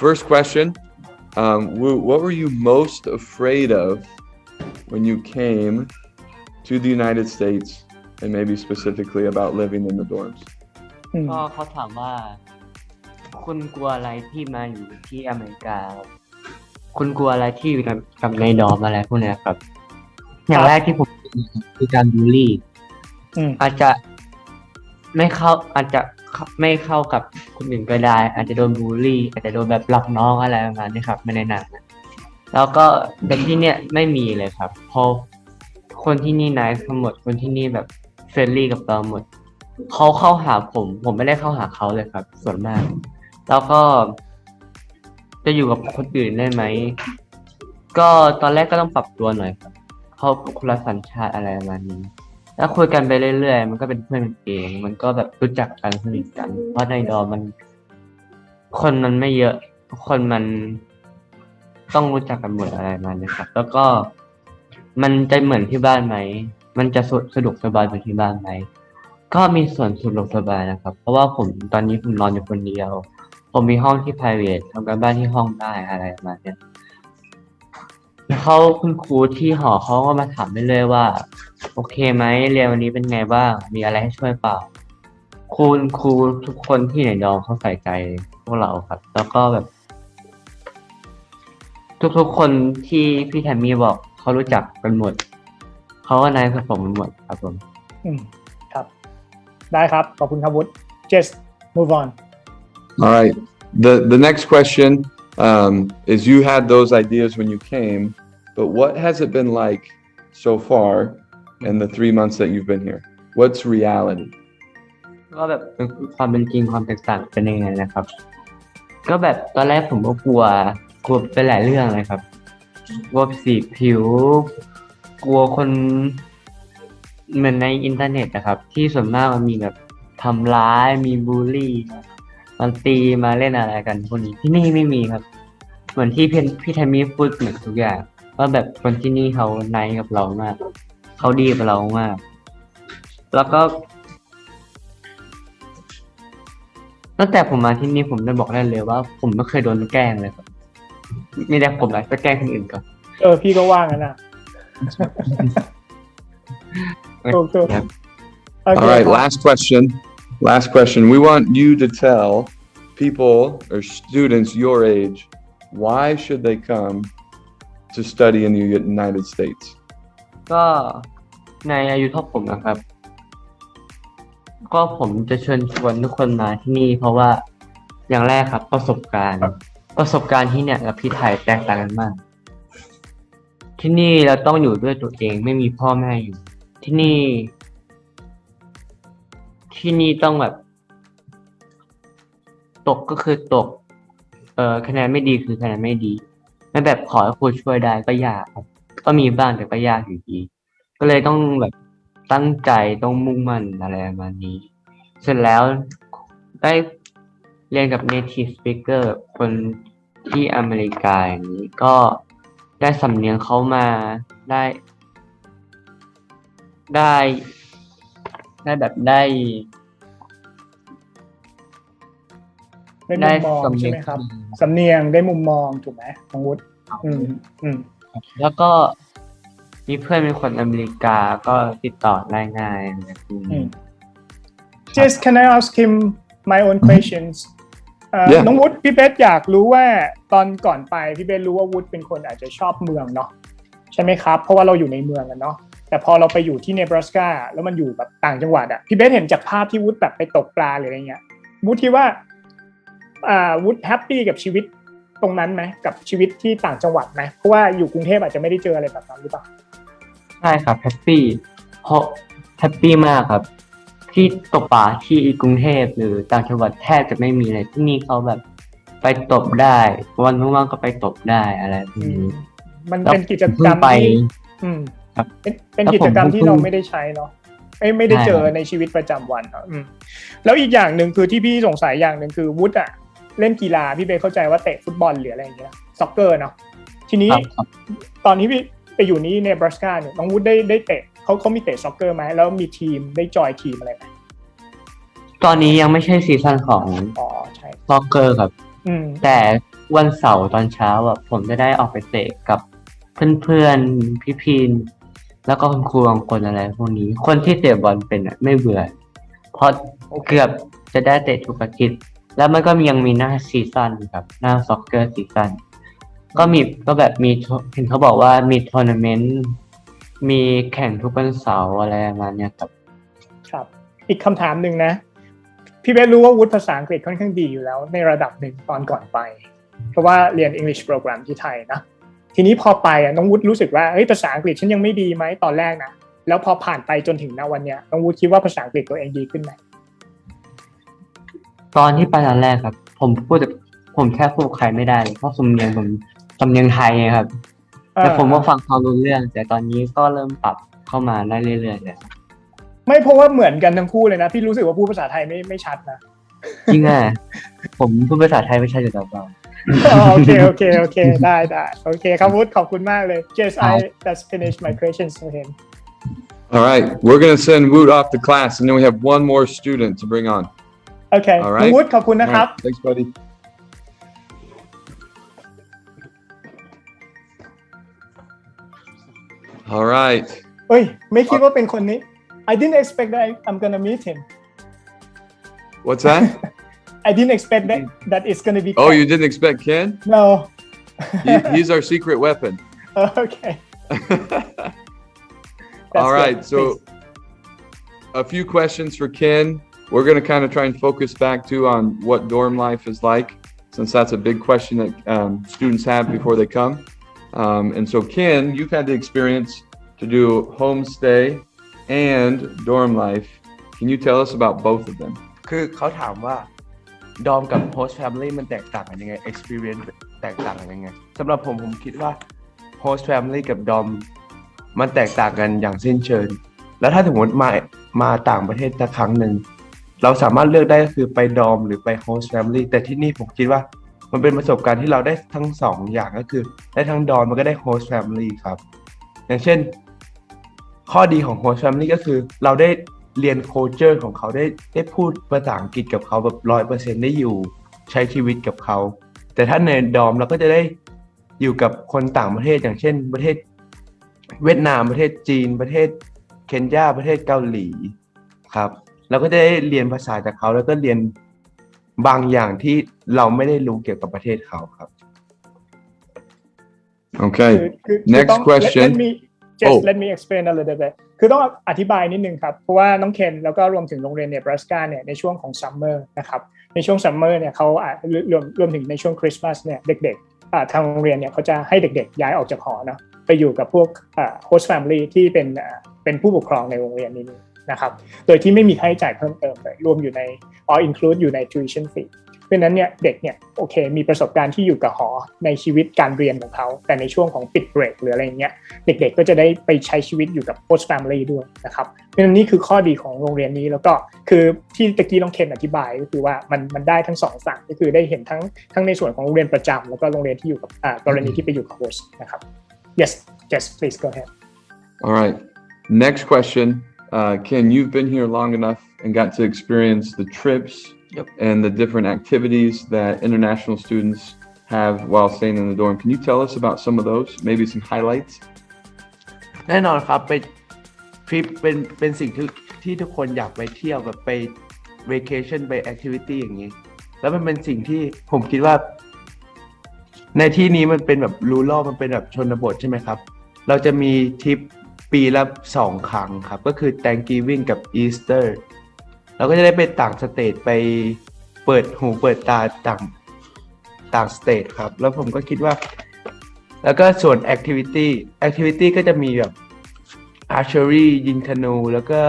First question, Woot, what were you most afraid of when you came to the United States and maybe specifically about living in the dorms? ก็เขาถามว่าคุณกลัวอะไรที่มาอยู่ที่อเมริกาคุณกลัวอะไรที่อยู่กับในดอมอะไรพวกนี้ครับอย่างแรกที่ผมคือการบูลลี่อาจจะไม่เข้ากับคนอื่นก็ได้อาจจะโดนบูลลี่อาจจะโดนแบบหลอกน้องอะไรประมาณนี้ครับไม่ในหนังแล้วก็เป็นที่เนี่ยไม่มีเลยครับเพราะคนที่นี่ไนซ์ทั้งหมดคนที่นี่แบบเฟรนลี่กับเราหมดเขาเข้าหาผมไม่ได้เข้าหาเขาเลยครับส่วนมากแล้วก็จะอยู่กับคนอื่นได้ไหมก็ตอนแรกก็ต้องปรับตัวหน่อยครับเพราะคนละสัญชาติอะไรประมาณนี้แล้วคุยกันไปเรื่อยๆมันก็เป็นเพื่อนกันเองมันก็แบบรู้จักกันสนิทกันเพราะในดอมันคนมันไม่เยอะคนมันต้องรู้จักกันหมดอะไรมานะครับแล้วก็มันจะเหมือนที่บ้านไหมมันจะสะดวกสบายเหมือนที่บ้านไหมก็มีส่วนสะดวกสบายนะครับเพราะว่าตอนนี้ผมนอนอยู่คนเดียวผมมีห้องที่ private ทำการบ้านที่ห้องได้อะไรมาเนี่ยคุณครูที่หอเขาก็มาถามได้เลยว่าโอเคไหมเรียนวันนี้เป็นไงบ้างมีอะไรให้ช่วยเปล่าคุณครูทุกคนที่ในดอมเขาใส่ใจพวกเราครับแล้วก็แบบทุกคนที่พี่แทมมี่บอกเขารู้จักกันหมดเขาก็นายกับผมหมดครับผมครับได้ครับขอบคุณครับวุฒิ just move on All right. The next question is you had those ideas when you came, but what has it been like so far in the 3 months that you've been here? What's reality? ก็แบบความเป็นจริงความแตกต่างเป็นยังไงนะครับก็แบบตอนแรกผมก็กลัวเป็นหลายเรื่องเลยครับกลัวสีผิวกลัวคนเหมือนในอินเทอร์เน็ตนะครับที่ส่วนมากมันมีแบบทำร้ายมีบูลลี่มันตีมาเล่นอะไรกันพวกนี้ที่นี่ไม่มีครับเหมือนที่พี่ไทมี่พูดเหมือนทุกอย่างว่าแบบคนที่นี่เขาไนท์กับเรามากเขาดีกับเรามากแล้วก็ตั้งแต่ผมมาที่นี่ผมได้บอกได้เลยว่าผมไม่เคยโดนแกล้งเลยครับมีแต่ผมไปแกล้งคนอื่นก่อนพี่ก็ว่างนะถูก All right, last question. We want you to tell people or students your age why should they come to study in the United States? ก็ในอายุเท่าผมนะครับก็ผมจะเชิญชวนทุกคนมาที่นี่เพราะว่าอย่างแรกครับประสบการณ์ที่เนี่ยกับที่ไทยแตกต่างกันมากที่นี่เราต้องอยู่ด้วยตัวเองไม่มีพ่อแม่อยู่ที่นี่ ที่นี่ต้องแบบตกก็คือตกคะแนนไม่ดีคือคะแนนไม่ดีไม่แบบขอให้ครูช่วยได้ก็ยากครับก็มีบ้างแต่ก็ยากอยู่ดีก็เลยต้องแบบตั้งใจต้องมุ่งมั่นอะไรประมาณนี้เสร็จแล้วได้เรียนกับ native speaker คนที่อเมริกาอย่างนี้ก็ได้สำเนียงเขามาได้แบบได้ ได้มุมมองใช่ไหมครับสำเนียงได้มุมมองถูกไหมน้องวุฒิแล้วก็มีเพื่อนเป็นคนอเมริกาก็ติดต่อได้ง่ายแบบนี้ Just can I ask him my own questions น้องวุฒิพี่เบสอยากรู้ว่าตอนก่อนไปพี่เบสรู้ว่าวุฒิเป็นคนอาจจะชอบเมืองเนาะใช่ไหมครับเพราะว่าเราอยู่ในเมืองกันเนาะแต่พอเราไปอยู่ที่เนบราสกาแล้วมันอยู่แบบต่างจังหวัดอะพี่เบสเห็นจากภาพที่วุฒิแบบไปตกปลาหรืออะไรเงี้ยวุฒิคิดว่าวุฒิแฮปปี้กับชีวิตตรงนั้นไหมกับชีวิตที่ต่างจังหวัดไหมเพราะว่าอยู่กรุงเทพอาจจะไม่ได้เจออะไรแบบนั้นหรือเปล่าใช่ครับแฮปปี้เพราะแฮปปี้มากครับที่ตกปลาที่กรุงเทพหรือต่างจังหวัดแทบจะไม่มีเลยที่นี่เขาแบบไปตกได้วันว่างๆก็ไปตกได้อะไรพวกนี้มันเป็นกิจกรรมที่เป็นกิจกรรมที่เราไม่ได้ใช้เนาะไม่ได้เจอในชีวิตประจำวันแล้วอีกอย่างหนึ่งคือที่พี่สงสัยอย่างหนึ่งคือวุฒิอะเล่นกีฬาพี่เบย์เข้าใจว่าเตะฟุตบอลหรืออะไรอย่างเงี้ยซ็อกเกอร์เนาะทีนี้ตอนที่พี่ไปอยู่นี่เนบราสกาเนี่ยน้องวุฒิได้เตะเขามีเตะซ็อกเกอร์ไหมแล้วมีทีมได้จอยทีมอะไรไหมตอนนี้ยังไม่ใช่ซีซั่นของซ็อกเกอร์ครับแต่วันเสาร์ตอนเช้าอ่ะผมจะได้ออกไปเตะกับเพื่อนๆพี่ๆแล้วก็คุณครูบางคนอะไรพวกนี้คนที่เตะบอลเป็นไม่เบื่อเพราะเกือบจะได้เตะทุกอาทิตย์แล้วมันก็ยังมีหน้าซีซั่นครับหน้าซ็อกเกอร์ซีซั่นก็แบบมีเห็นเขาบอกว่ามีทัวร์นาเมนต์มีแข่งทุกวันเสาร์อะไรประมาณนี้ครับอีกคำถามหนึ่งนะพี่เบสรู้ว่าวุฒิภาษาอังกฤษค่อนข้างดีอยู่แล้วในระดับหนึ่งตอนก่อนไปเพราะว่าเรียน English Program ที่ไทยนะทีนี้พอไปน้องวุฒิรู้สึกว่าภาษาอังกฤษฉันยังไม่ดีไหมตอนแรกนะแล้วพอผ่านไปจนถึงณวันนี้น้องวุฒิคิดว่าภาษาอังกฤษตัวเองดีขึ้นไหมตอนที่ไปตอนแรกครับผมแค่พูดใครไม่ได้เลยเพราะสำเนียงผมสำเนียงไทยครับแต่ผมก็ฟังเขารู้เรื่องแต่ตอนนี้ก็เริ่มปรับเข้ามาได้เรื่อยๆเลยไม่เพราะว่าเหมือนกันทั้งคู่เลยนะพี่รู้สึกว่าพูดภาษาไทยไม่ชัดนะจริงอ่ะผมพูดภาษาไทยไม่ชัดอยู่แล้วบ้างโอเคได้โอเคครับวุฒิขอบคุณมากเลย Just I just finished my questions for him All right we're going to send Woot off the class and then we have one more student to bring on Okay วุฒิขอบคุณนะครับ Thanks buddy All right เฮ้ยไม่คิดว่าเป็นคนนี้ I didn't expect that I'm gonna meet him What's that? I didn't expect that it's gonna be Ken. Oh you didn't expect Ken? No He's our secret weapon Okay All right so a few questions for Ken We're going to kind of try and focus back too on what dorm life is like since that's a big question that students have before they come and so Ken you've had the experience to do homestay and dorm life can you tell us about both of them คือเขาถามว่าดอมกับ host family มันแตกต่างกันยังไง experience แตกต่างกันยังไงสำหรับผมคิดว่า host family กับดอมมันแตกต่างกันอย่างสิ้นเชิงแล้วถ้าสมมติมาต่างประเทศสักครั้งหนึ่งเราสามารถเลือกได้ก็คือไปดอมหรือไป host family แต่ที่นี่ผมคิดว่ามันเป็นประสบการณ์ที่เราได้ทั้งสองอย่างก็คือได้ทั้งดอมมันก็ได้ host family ครับอย่างเช่นข้อดีของ host family ก็คือเราได้เรียน culture ของเขาได้พูดภาษาอังกฤษกับเขาแบบ 100% ได้อยู่ใช้ชีวิตกับเขาแต่ถ้าในดอมเราก็จะได้อยู่กับคนต่างประเทศอย่างเช่นประเทศเวียดนามประเทศจีนประเทศเคนยาประเทศเกาหลีครับเราก็จะได้เรียนภาษาจากเขาแล้วก็เรียนบางอย่างที่เราไม่ได้รู้เกี่ยวกับประเทศเขาครับ Okay next question Let me explain a little bit คือต้องอธิบายนิดนึงครับเพราะว่าน้องเคนแล้วก็รวมถึงโรงเรียนเนบราสกาเนี่ยในช่วงของซัมเมอร์นะครับในช่วงซัมเมอร์เนี่ยเขารวมถึงในช่วงคริสต์มาสเนี่ยเด็กๆทางโรงเรียนเนี่ยเขาจะให้เด็กๆย้ายออกจากหอเนาะไปอยู่กับพวกhost family ที่เป็นผู้ปกครองในโรงเรียนนี้ นะครับโดยที่ไม่มีค่าใช้จ่ายเพิ่มเติมเลยรวมอยู่ใน all include อยู่ใน tuition fee เพราะฉะนั้นเนี่ยเด็กเนี่ยโอเคมีประสบการณ์ที่อยู่กับหอในชีวิตการเรียนของเขาแต่ในช่วงของปิดเบรกหรืออะไรอย่างเงี้ยเด็กๆก็จะได้ไปใช้ชีวิตอยู่กับ host family ด้วยนะครับเพราะฉะนั้นนี่คือข้อดีของโรงเรียนนี้แล้วก็คือที่ตะกี้น้องเคนอธิบายก็คือว่ามันได้ทั้ง2ฝั่งก็คือได้เห็นทั้งในส่วนของโรงเรียนประจำแล้วก็โรงเรียนที่อยู่กับกรณีที่ไปอยู่กับ host นะครับ yes please go ahead All right. Next question. Ken, you've been here long enough and got to experience the trips and the different activities that international students have while staying in the dorm. Can you tell us about some of those? Maybe some highlights? แน่นอนครับไปทริปเป็นสิ่งที่ทุกคนอยากไปเที่ยวแบบไป vacation ไป activity อย่างนี้แล้วมันเป็นสิ่งที่ผมคิดว่าในที่นี้มันเป็นแบบruralมันเป็นแบบชนบทใช่ไหมครับเราจะมีทริปปีละ2 ครั้งครับก็คือ Thanksgiving กับ Easter เราก็จะได้ไปต่างสเตทไปเปิดหูเปิดตาต่างสเตทครับแล้วผมก็คิดว่าแล้วก็ส่วน activity ก็จะมีแบบ archery ยิงธนูแล้วก็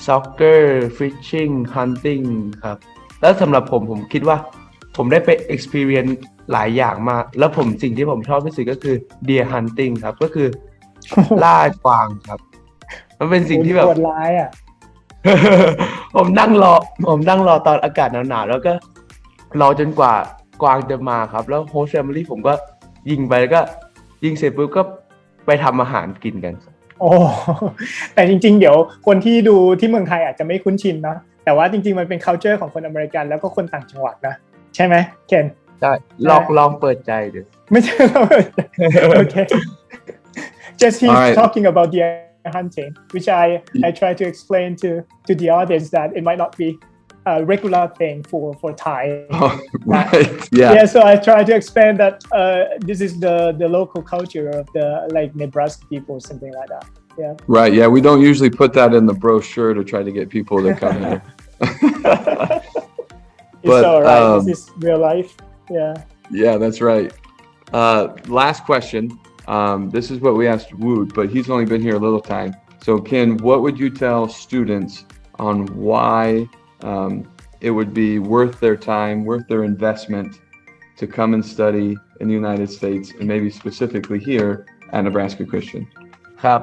soccer fishing hunting ครับแล้วสำหรับผมคิดว่าผมได้ไป experience หลายอย่างมากแล้วสิ่งที่ผมชอบที่สุดก็คือ deer hunting ครับก็คือล่ากวางครับมันเป็นสิ่งที่แบบโหดร้ายอ่ะ ผมนั่งรอตอนอากาศหนาวๆแล้วก็รอจนกว่ากวางจะมาครับแล้วโฮสต์แฟมิลี่ผมก็ยิงไปแล้วก็ยิงเสร็จปุ๊บก็ไปทำอาหารกินกันโอ้แต่จริงๆเดี๋ยวคนที่ดูที่เมืองไทยอาจจะไม่คุ้นชินนะแต่ว่าจริงๆมันเป็น culture ของคนอเมริกันแล้วก็คนต่างจังหวัดนะใช่ไหมเคนใช่ลองเปิดใจดูไม่ใช่เราโอเค just he's talking about the hunting which I try to explain to the audience that it might not be a regular thing for Thai right yeah so I try to explain that this is the local culture of the like Nebraska people something like that yeah right yeah we don't usually put that in the brochure to try to get people to come here it's alright this is real life yeah that's right last question this is what we asked Wood but he's only been here a little time so Ken what would you tell students on why it would be worth their time worth their investment to come and study in the United States and maybe specifically here at Nebraska Christian ครับ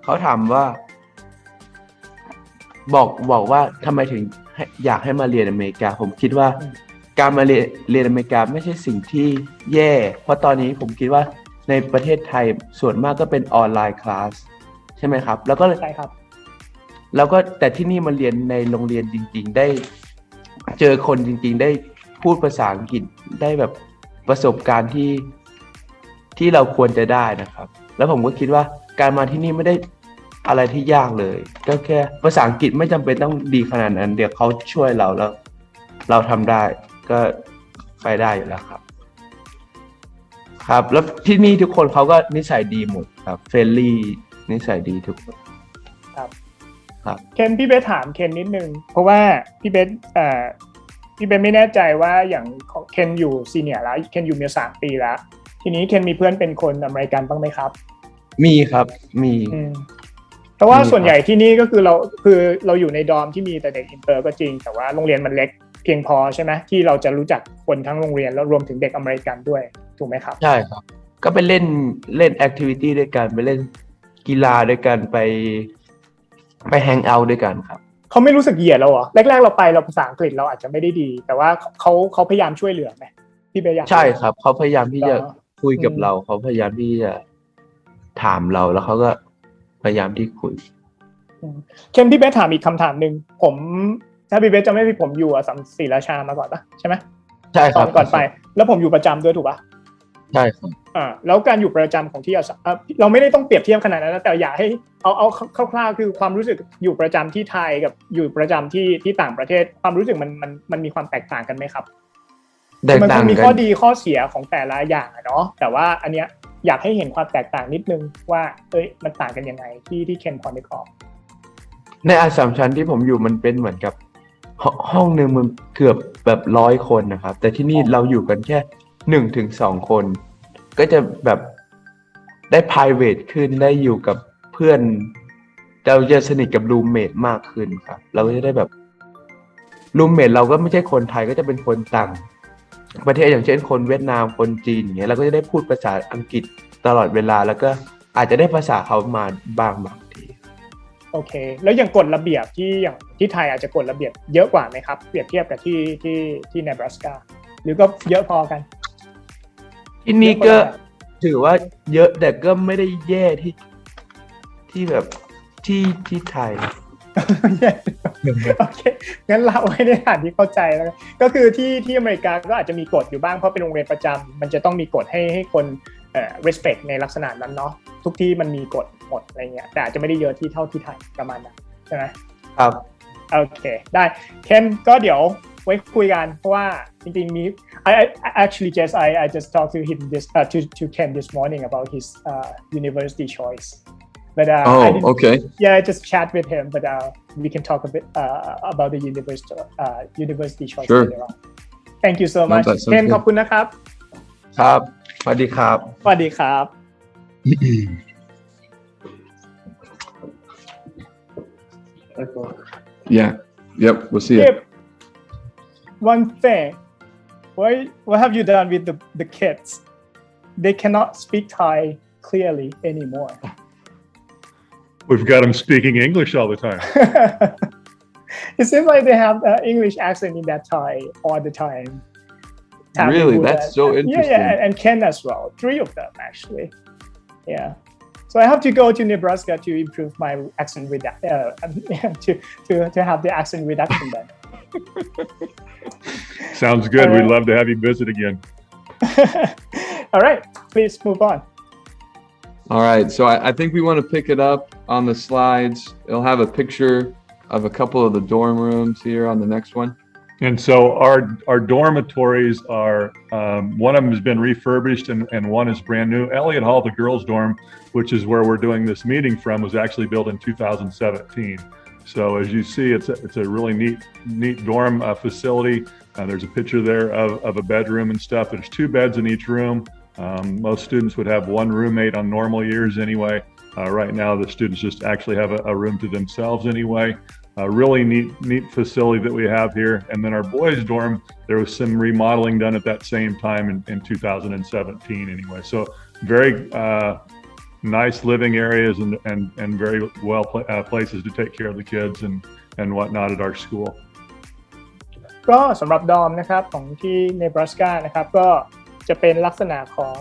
เขาถามว่าบอกว่าทำไมถึงอยากให้มาเรียนอเมริกาผมคิดว่าการมาเรียนอเมริกาไม่ใช่สิ่งที่แย่เพราะตอนนี้ผมคิดว่าในประเทศไทยส่วนมากก็เป็นออนไลน์คลาสใช่ไหมครับแล้วก็ใช่ครับแล้วก็แต่ที่นี่มาเรียนในโรงเรียนจริงๆได้เจอคนจริงๆได้พูดภาษาอังกฤษได้แบบประสบการณ์ที่เราควรจะได้นะครับแล้วผมก็คิดว่าการมาที่นี่ไม่ได้อะไรที่ยากเลยก็แค่ภาษาอังกฤษไม่จำเป็นต้องดีขนาดนั้นเดี๋ยวเขาช่วยเราแล้วเราทำได้ก็ไปได้อยู่แล้วครับครับแล้วที่นี่ทุกคนเขาก็นิสัยดีหมดครับเฟรนลี่นิสัยดีทุกคนครับเคนพี่เบสถามเคนนิดนึงเพราะว่าพี่เบสไม่แน่ใจว่าอย่างเคนอยู่ซีเนียร์แล้วเคนอยู่มา3 ปีแล้วทีนี้เคนมีเพื่อนเป็นคนอเมริกันบ้างไหมครับมีครับมีเพราะว่าส่วนใหญ่ที่นี่ก็คือเราอยู่ในดอมที่มีแต่เด็กอินเตอร์ก็จริงแต่ว่าโรงเรียนมันเล็กเพียงพอใช่ไหมที่เราจะรู้จักคนทั้งโรงเรียนแล้วรวมถึงเด็กอเมริกันด้วยถูกไหมครับใช่ครับก็ไปเล่นแอคทิวิตี้ด้วยกันไปเล่นกีฬาด้วยกันไปแฮงเอาท์ด้วยกันครับเขาไม่รู้สึกเหยียดเราเหรอแรกๆเราไปเราภาษาอังกฤษเราอาจจะไม่ได้ดีแต่ว่าเขาพยายามช่วยเหลือไหมพี่เบย์อยากใช่ครับเขาพยายามที่จะคุยกับเราเขาพยายามที่จะถามเราแล้วเขาก็พยายามที่คุยเคนพี่เบสถามอีกคำถามนึงผมถ้าพี่เบสจะไม่ผิดผมอยู่ศรีราชามาก่อนปะใช่ไหมใช่ครับก่อนไปแล้วผมอยู่ประจำด้วยถูกปะใช่ครับแล้วการอยู่ประจำของที่เราไม่ได้ต้องเปรียบเทียบขนาดนั้นนะแต่อยากให้เอาคร่าวๆคือความรู้สึกอยู่ประจำที่ไทยกับอยู่ประจำที่ต่างประเทศความรู้สึกมันมีความแตกต่างกันไหมครับมันมีข้อดีข้อเสียของแต่ละอย่างเนาะแต่ว่าอันเนี้ยอยากให้เห็นความแตกต่างนิดนึงว่ามันต่างกันยังไงที่เคนพอนึกออกในอัสสัมชัญที่ผมอยู่มันเป็นเหมือนกับห้องนึงมันเกือบแบบ100 คนนะครับแต่ที่นี่เราอยู่กันแค่1 ถึง 2 คนก็จะแบบได้ private ขึ้นได้อยู่กับเพื่อน เราจะสนิทกับรูมเมทมากขึ้นครับเราก็จะได้แบบรูมเมทเราก็ไม่ใช่คนไทยก็จะเป็นคนต่างประเทศอย่างเช่นคนเวียดนามคนจีนอย่างเงี้ยเราก็จะได้พูดภาษาอังกฤษตลอดเวลาแล้วก็อาจจะได้ภาษาเขามาบางทีโอเคแล้วอย่างกฎระเบียบที่อย่างที่ไทยอาจจะกฎระเบียบเยอะกว่าไหมครับเปรียบเทียบกับที่เนบราสกาหรือก็เยอะพอกันที่นี่ก็ถือว่าเยอะแต่ก็ไม่ได้แย่ที่แบบที่ไทยโอเคงั้นเราไว้ในฐานที่เข้าใจแล้วก็คือที่อเมริกาก็อาจจะมีกฎอยู่บ้างเพราะเป็นโรงเรียนประจำมันจะต้องมีกฎให้คนrespect ในลักษณะนั้นเนาะทุกที่มันมีกฎหมดอะไรเงี้ยแต่อาจจะไม่ได้เยอะที่เท่าที่ไทยประมาณนั้นใช่ไหมครับโอเคได้เคนก็เดี๋ยวไว้คุยกันเพราะว่าจริงๆมี actually I just talked to him to Ken this morning about his university choice but okay yeah I just chat with him but we can talk a bit about the university choice sure. later on thank you so much Ken ขอบคุณนะครับครับสวัสดีครับสวัสดีครับ yeah yep we'll see it one thing what have you done with the kids they cannot speak Thai clearly anymore We've got them speaking English all the time. It seems like they have English accent in that Thai all the time. Really? That's so interesting. Yeah, and Ken as well. 3 of them actually. Yeah. So I have to go to Nebraska to improve my accent with that. To have the accent reduction then. Sounds good. We'd love to have you visit again. All right. Please move on. All right, so I think we want to pick it up on the slides. It'll have a picture of a couple of the dorm rooms here on the next one. And so our dormitories are, one of them has been refurbished and one is brand new. Elliott Hall, the girls' dorm, which is where we're doing this meeting from, was actually built in 2017. So as you see, it's a really neat dorm facility. There's a picture there of a bedroom and stuff. There's 2 beds in each room. Most students would have 1 roommate on normal years anyway. Right now, the students just actually have a room to themselves anyway. A really neat facility that we have here. And then our boys' dorm, there was some remodeling done at that same time in 2017 anyway. So very nice living areas and very well places to take care of the kids and whatnot at our school. ก็สำหรับดอมนะครับของที่เนบราสกานะครับก็จะเป็นลักษณะของ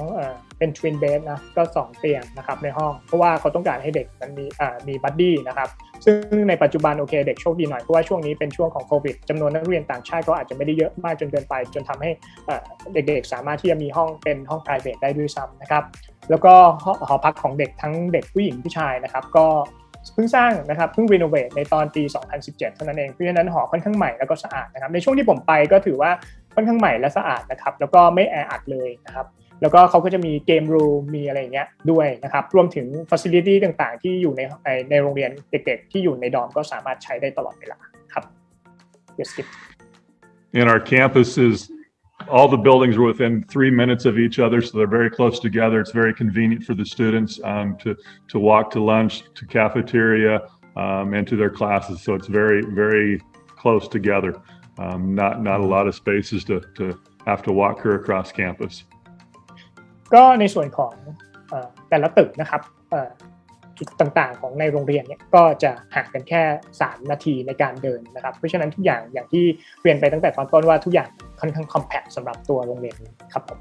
เป็น twin bed นะก็2เตียงนะครับในห้องเพราะว่าเขาต้องการให้เด็กมันมีบัดดี้นะครับซึ่งในปัจจุบันโอเคเด็กโชคดีหน่อยเพราะว่าช่วงนี้เป็นช่วงของโควิดจำนวนนักเรียนต่างชาติก็อาจจะไม่ได้เยอะมากจนเกินไปจนทำให้เด็กๆสามารถที่จะมีห้องเป็นห้อง private ได้ด้วยซ้ำนะครับแล้วก็หอพักของเด็กทั้งเด็กผู้หญิงผู้ชายนะครับก็เพิ่งสร้างนะครับเพิ่งรีโนเวทในตอนปี 2017 เท่านั้นเองเพราะฉะนั้นหอค่อนข้างใหม่แล้วก็สะอาดนะครับในช่วงที่ผมไปก็ถือว่าค่อนข้างใหม่และสะอาดนะครับแล้วก็ไม่แออัดเลยนะครับแล้วก็เขาก็จะมีเกมรูมมีอะไรอย่างเงี้ยด้วยนะครับรวมถึง facility ต่างๆที่อยู่ในโรงเรียนเด็กๆที่อยู่ในดอมก็สามารถใช้ได้ตลอดเวลาครับ Yes, Skip. And our campus is all the buildings are within 3 minutes of each other, so they're very close together. It's very convenient for the students to walk to lunch, to cafeteria, and to their classes. So it's very, very close together. Not a lot of spaces to have to walk her across campus. ก็ในส่วนของแต่ละตึกนะครับจุดต่างๆของในโรงเรียนเนี่ยก็จะห่างกันแค่3นาทีในการเดินนะครับเพราะฉะนั้นทุกอย่างที่เรียนไปตั้งแต่ตอนต้นว่าทุกอย่างค่อนข้าง compact สำหรับตัวโรงเรียนนี้ครับผม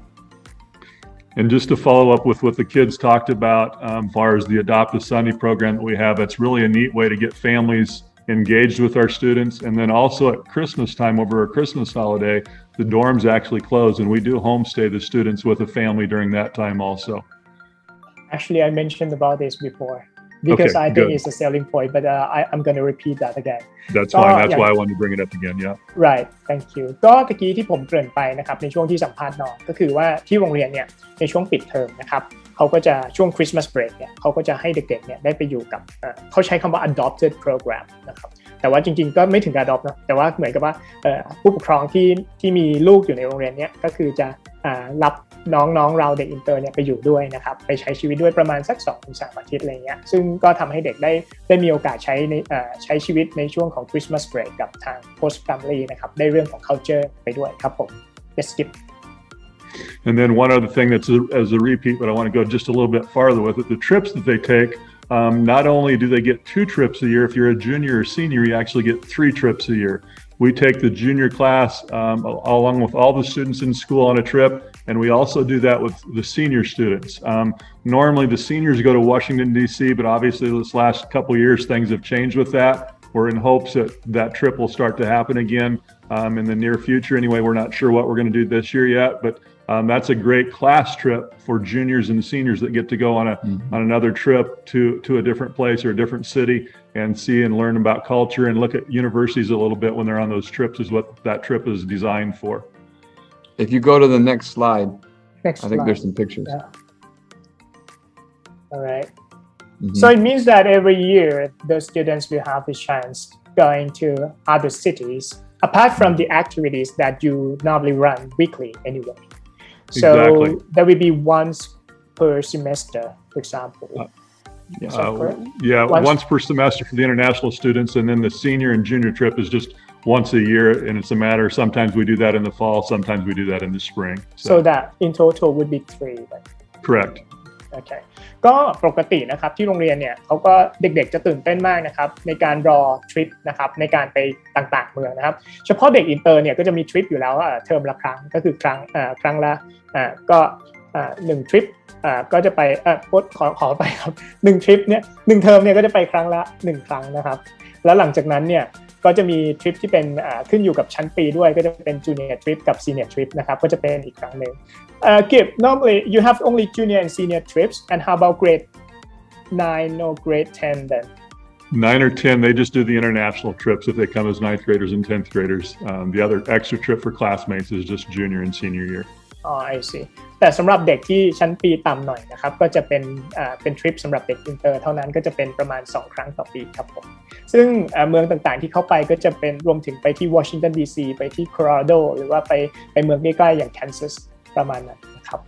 And just to follow up with what the kids talked about as far as the Adopt a Sunday program that we have, that's really a neat way to get families engaged with our students. And then also at Christmas time, over a Christmas holiday, the dorms actually close and we do homestay the students with a family during that time also. Actually, I mentioned about this before because I think it's a selling point, but I'm going to repeat that again. That's fine. That's why I wanted to bring it up again. Yeah. Right. Thank you. ก็ตะกี้ที่ผมเกริ่นไปนะครับในช่วงที่สัมภาษณ์น้องก็คือว่าที่โรงเรียนเนี่ยในช่วงปิดเทอมนะครับเขาก็จะช่วง Christmas break เนี่ยเขาก็จะให้เด็กๆเนี่ยได้ไปอยู่กับเขาใช้คำว่า adopted program นะครับแต่ว่าจริงๆก็ไม่ถึง adopt นะแต่ว่าเหมือนกับว่าผู้ปกครองที่มีลูกอยู่ในโรงเรียนเนี้ยก็คือจะ รับน้องเราเด็กอินเตอร์เนี่ยไปอยู่ด้วยนะครับไปใช้ชีวิตด้วยประมาณสัก 2-3 อาทิตย์อะไรเงี้ยซึ่งก็ทำให้เด็กได้มีโอกาสใช้ชีวิตในช่วงของ Christmas break กับทาง host family นะครับได้เรื่องของ culture ไปด้วยครับผม Yes, Gib. And then one other thing that's as a repeat, but I want to go just a little bit farther with it, the trips that they take, not only do they get 2 trips a year, if you're a junior or senior, you actually get 3 trips a year. We take the junior class along with all the students in school on a trip, and we also do that with the senior students. Normally the seniors go to Washington, D.C., but obviously this last couple of years, things have changed with that. We're in hopes that that trip will start to happen again in the near future. Anyway, we're not sure what we're going to do this year yet, but that's a great class trip for juniors and seniors that get to go on another trip to a different place or a different city and see and learn about culture and look at universities a little bit when they're on those trips is what that trip is designed for. If you go to the next slide, Next I think slide. there's some pictures. Yeah. All right. So it means that every year the students will have a chance going to other cities apart from the activities that you normally run weekly anyway. So Exactly. there will be once per semester, for example. Is that correct? Yeah, once per semester for the international students, and then the senior and junior trip is just once a year, and it's a matter. Sometimes we do that in the fall, sometimes we do that in the spring. So that in total would be 3. Right? Correct. โอเคก็ปกตินะครับที่โรงเรียนเนี่ยเขาก็เด็กๆจะตื่นเต้นมากนะครับในการรอทริปนะครับในการไปต่างๆเมืองนะครับเฉพาะเด็กอินเตอร์เนี่ยก็จะมีทริปอยู่แล้วเทอมละครั้งก็คือครั้งละก็1ทริปก็จะไปขอไปครับ1ทริปเนี่ย1เทอมเนี่ยก็จะไปครั้งละ1ครั้งนะครับแล้วหลังจากนั้นเนี่ยก็จะมีทริปที่เป็นขึ้นอยู่กับชั้นปีด้วยก็จะเป็น junior trip กับ senior trip นะครับก็จะเป็นอีกครั้งหนึ่งGib, normally you have only junior and senior trips, and how about grade 9 or grade 10 then? 9 or 10, they just do the international trips if they come as 9th graders and 10th graders. The other extra trip for classmates is just junior and senior year. I see. แต่สำหรับเด็กที่ชั้นปีต่ำหน่อยนะครับก็จะเป็นทริปสำหรับเด็กอินเตอร์เท่านั้นก็จะเป็นประมาณ2ครั้งต่อปีครับผมซึ่งเมืองต่างๆที่เข้าไปก็จะเป็นรวมถึงไปที่ Washington DC ไปที่ Colorado หรือว่าไปเมืองใกล้ๆอย่าง Kansas ประมาณนั้นนะครับ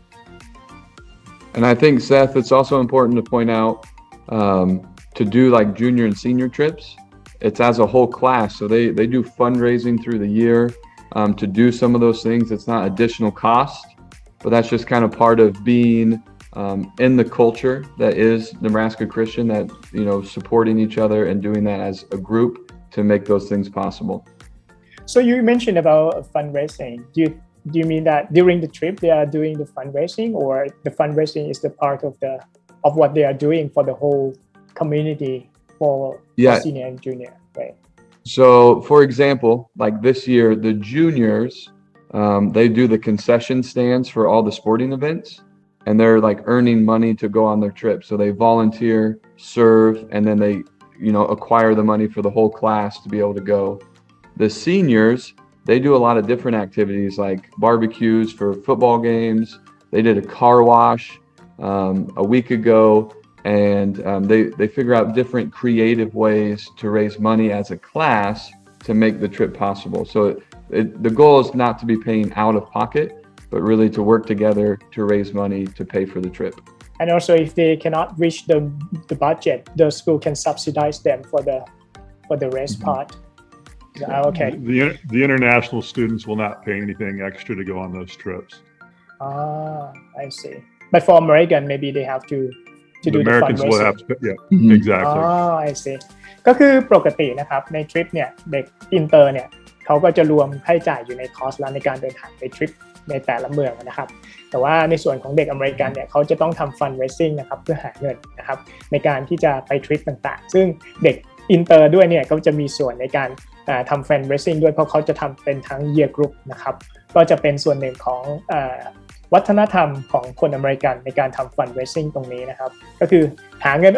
And I think, Seth, it's also important to point out to do like junior and senior trips. It's as a whole class, so they do fundraising through the year to do some of those things. It's not additional cost, but that's just kind of part of being in the culture that is Nebraska Christian, that supporting each other and doing that as a group to make those things possible. So you mentioned about fundraising. Do you mean that during the trip they are doing the fundraising, or the fundraising is the part of what they are doing for the whole community for senior and junior, right? So, for example, like this year, the juniors, they do the concession stands for all the sporting events, and they're like earning money to go on their trip. So they volunteer, serve, and then they, acquire the money for the whole class to be able to go. The seniors, they do a lot of different activities like barbecues for football games. They did a car wash a week ago, and they figure out different creative ways to raise money as a class to make the trip possible. So the goal is not to be paying out of pocket, but really to work together to raise money to pay for the trip. And also, if they cannot reach the budget, the school can subsidize them for the rest part. Okay. The international students will not pay anything extra to go on those trips. I see. But for American, maybe they have to do the Americans will fundraising. have to, exactly. I see. ก็คือปกตินะครับในทริปเนี่ยเด็กอินเตอร์เนี่ยเขาก็จะรวมค่าใช้จ่ายอยู่ในคอร์สแล้วในการเดินทางไปทริปในแต่ละเมืองนะครับแต่ว่าในส่วนของเด็กอเมริกันเนี่ยเขาจะต้องทำ fundraising นะครับเพื่อหาเงินนะครับในการที่จะไปทริปต่างๆซึ่งเด็กอินเตอร์ด้วยเนี่ยก็จะมีส่วนในการทำ fundraising ด้วยเพราะเขาจะทำเป็นทั้ง year group นะครับก็จะเป็นส่วนหนึ่งของวัฒนธรรมของคนอเมริกันในการทำ fundraising ตรงนี้นะครับก็คือหาเงิน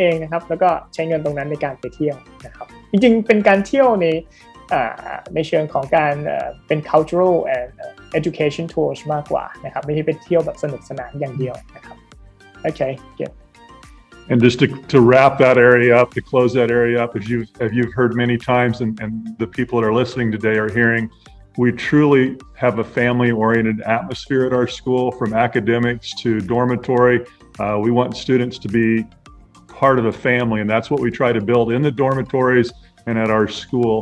เองนะครับแล้วก็ใช้เงินตรงนั้นในการไปเที่ยวนะครับจริงๆเป็นการเที่ยวในเชิงของการเป็น cultural and education tours มากกว่านะครับไม่ใช่ไปเที่ยวแบบสนุกสนานอย่างเดียวนะครับโอเคเก็บAnd just to wrap that area up, to close that area up, as you've heard many times, and the people that are listening today are hearing, we truly have a family-oriented atmosphere at our school, from academics to dormitory. We want students to be part of the family, and that's what we try to build in the dormitories and at our school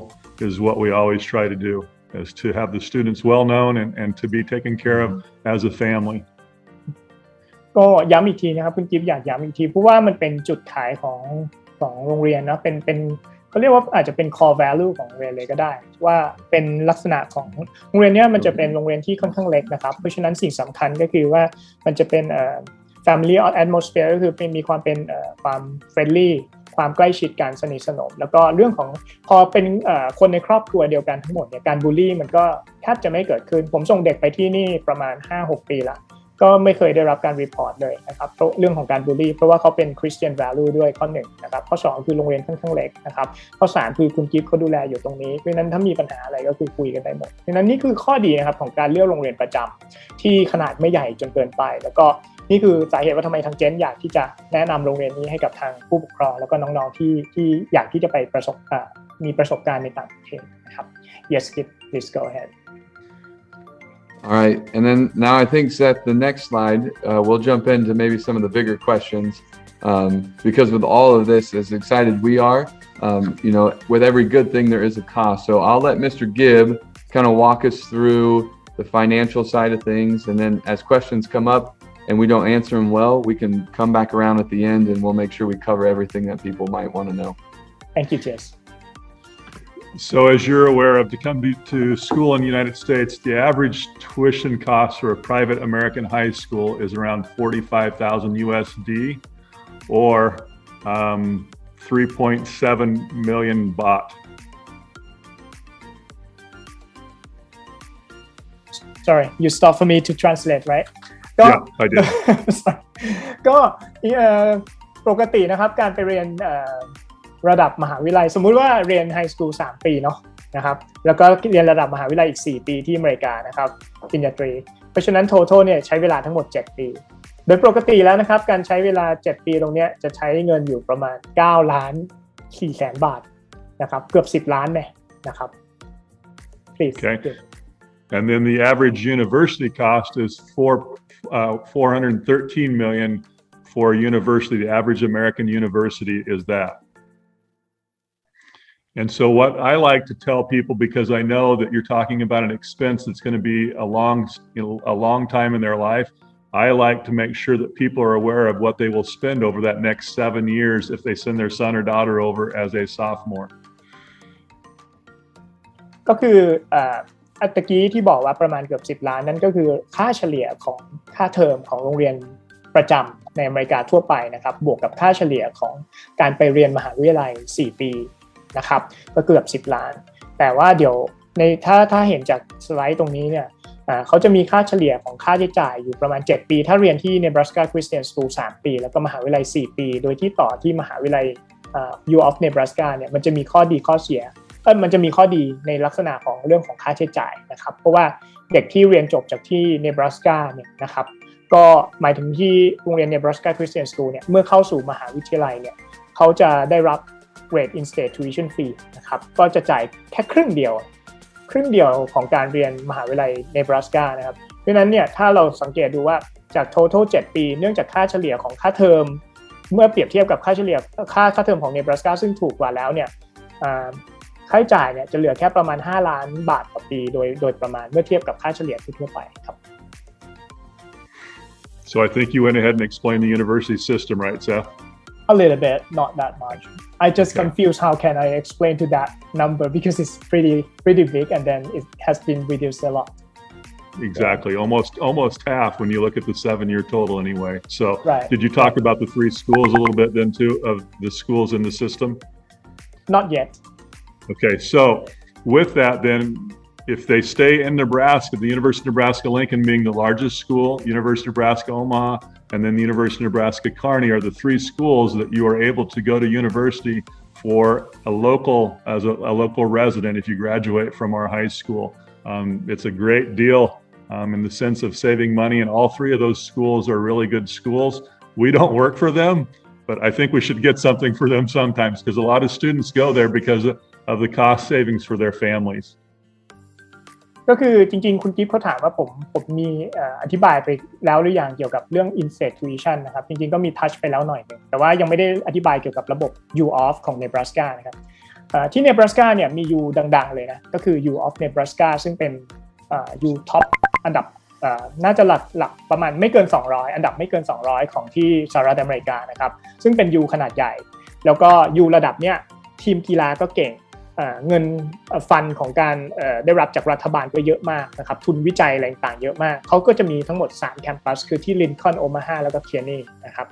is what we always try to do, is to have the students well known and to be taken care of as a family. ก็ย้ำอีกทีนะครับคุณกิฟต์อยากย้ำอีกทีเพราะว่ามันเป็นจุดขายของโรงเรียนนะเป็นเขาเรียกว่าอาจจะเป็น core value ของโรงเรียนเลยก็ได้ว่าเป็นลักษณะของโรงเรียนเนี้ยมันจะเป็นโรงเรียนที่ค่อนข้างเล็กนะครับเพราะฉะนั้นสิ่งสำคัญก็คือว่ามันจะเป็นfamily atmosphere ก็คือมีความเป็นความ friendly ความใกล้ชิดกันสนิทสนมแล้วก็เรื่องของพอเป็นคนในครอบครัวเดียวกันทั้งหมดเนี่ยการบูลลี่มันก็แทบจะไม่เกิดขึ้นผมส่งเด็กไปที่นี่ประมาณ 5-6 ปีละก็ไม่เคยได้รับการรีพอร์ตเลยนะครับเรื่องของการบูลลี่เพราะว่าเขาเป็น Christian value ด้วยข้อ1นะครับข้อ2คือโรงเรียนค่อนข้างเล็กนะครับข้อ3คือคุณกิฟต์เขาดูแลอยู่ตรงนี้เพราะฉะนั้นถ้ามีปัญหาอะไรก็คือคุยกันได้หมดเพราะฉะนั้นนี่คือข้อดีนะครับของการเลือกโรงเรียนประจำที่ขนาดไม่ใหญ่จนเกินไปแล้วก็นี่คือสาเหตุว่าทำไมทางเจนอยากที่จะแนะนำโรงเรียนนี้ให้กับทางผู้ปกครองแล้วก็น้องๆที่อยากที่จะไปมีประสบการณ์ในต่างประเทศนะครับ Yes, Gib, please go ahead. All right, and then now I think, Seth, the next slide, we'll jump into maybe some of the bigger questions, because with all of this, as excited we are, with every good thing there is a cost. So I'll let Mr. Gib kind of walk us through the financial side of things, and then as questions come up and we don't answer them well, we can come back around at the end and we'll make sure we cover everything that people might want to know. Thank you, Jess. So as you're aware of, to come to school in the United States, the average tuition cost for a private American high school is around 45,000 USD or 3.7 million baht. Sorry, you stopped for me to translate, right? Yeah, I did. ก็ปกตินะครับการไปเรียนระดับมหาวิทยาลัยสมมุติว่าเรียนไฮสคูล3 ปีเนาะนะครับแล้วก็เรียนระดับมหาวิทยาลัยอีก4 ปีที่อเมริกานะครับปริญญาตรีเพราะฉะนั้น total เนี่ยใช้เวลาทั้งหมด7 ปีโดยปกติแล้วนะครับการใช้เวลา7 ปีตรงนี้จะใช้เงินอยู่ประมาณ9.4 แสนบาทนะครับเกือบ10 ล้านเนี่ยนะครับ please okay. And then the average university cost is 413 million for a university. The average American university is that. And so what I like to tell people, because I know that you're talking about an expense that's going to be a long time in their life, I like to make sure that people are aware of what they will spend over that next 7 years if they send their son or daughter over as a sophomore. ก็คือตะกี้ที่บอกว่าประมาณเกือบ10 ล้านนั่นก็คือค่าเฉลี่ยของค่าเทอมของโรงเรียนประจำในอเมริกาทั่วไปนะครับบวกกับค่าเฉลี่ยของการไปเรียนมหาวิทยาลัย4 ปีนะครับก็เกือบ10 ล้านแต่ว่าเดี๋ยวในถ้าเห็นจากสไลด์ตรงนี้เนี่ยเขาจะมีค่าเฉลี่ยของค่าใช้จ่ายอยู่ประมาณ7 ปีถ้าเรียนที่ Nebraska Christian School 3 ปีแล้วก็มหาวิทยาลัย4 ปีโดยที่ต่อที่มหาวิทยาลัยU of Nebraska เนี่ยมันจะมีข้อดีข้อเสียมันจะมีข้อดีในลักษณะของเรื่องของค่าใช้จ่ายนะครับเพราะว่าเด็กที่เรียนจบจากที่ Nebraska เนี่ยนะครับก็หมายถึงที่โรงเรียน Nebraska Christian School เนี่ยเมื่อเข้าสู่มหาวิทยาลัยเนี่ยเขาจะได้รับ Grade in-state tuition fee นะครับก็จะจ่ายแค่ครึ่งเดียวของการเรียนมหาวิทยาลัย Nebraska นะครับเพราะฉะนั้นเนี่ยถ้าเราสังเกตดูว่าจาก total 7 ปีเนื่องจากค่าเฉลี่ยของค่าเทอมเมื่อเปรียบเทียบกับค่าเฉลี่ยค่าเทอมของ Nebraska ซึ่งถูกกว่าแล้วเนี่ยค่าใช้จ่ายเนี่ยจะเหลือแค่ประมาณ5 ล้านบาทต่อปีโดยประมาณเมื่อเทียบกับค่าเฉลี่ยทั่วไปครับ So I think you went ahead and explained the university system, right, Seth? A little bit, not that much. I just confused how can I explain to that number because it's pretty big and then it has been reduced a lot. Exactly, almost half when you look at the 7-year total anyway. So right. Did you talk about the 3 schools a little bit then too, of the schools in the system? Not yet. Okay, so with that then, if they stay in Nebraska, the University of Nebraska-Lincoln being the largest school, University of Nebraska-Omaha, and then the University of Nebraska-Kearney are the 3 schools that you are able to go to university for as a local resident if you graduate from our high school. It's a great deal in the sense of saving money, and all 3 of those schools are really good schools. We don't work for them, but I think we should get something for them sometimes because a lot of students go there because of the cost savings for their families. ก็คือจริงๆคุณกิฟต์เขาถามว่าผมมีอธิบายไปแล้วหรือยังเกี่ยวกับเรื่อง in-state tuition นะครับจริงๆก็มีทัชไปแล้วหน่อยนึงแต่ว่ายังไม่ได้อธิบายเกี่ยวกับระบบ U of ของ Nebraska นะครับที่ Nebraska เนี่ยมี U ดังๆเลยนะก็คือ U of Nebraska ซึ่งเป็น U top อันดับน่าจะหลักประมาณไม่เกิน200อันดับไม่เกิน200ของที่สหรัฐอเมริกานะครับซึ่งเป็น U ขนาดใหญ่แล้วก็ U ระดับเนี้ยทีมกีฬาก็เก่งเงินฟันของการได้รับจากรัฐบาลก็เยอะมากนะครับทุนวิจัยอะไรต่างๆเยอะมากเขาก็จะมีทั้งหมด3แคมปัสคือที่ลินคอล์นโอมาฮาแล้วก็เคียนีนะครับ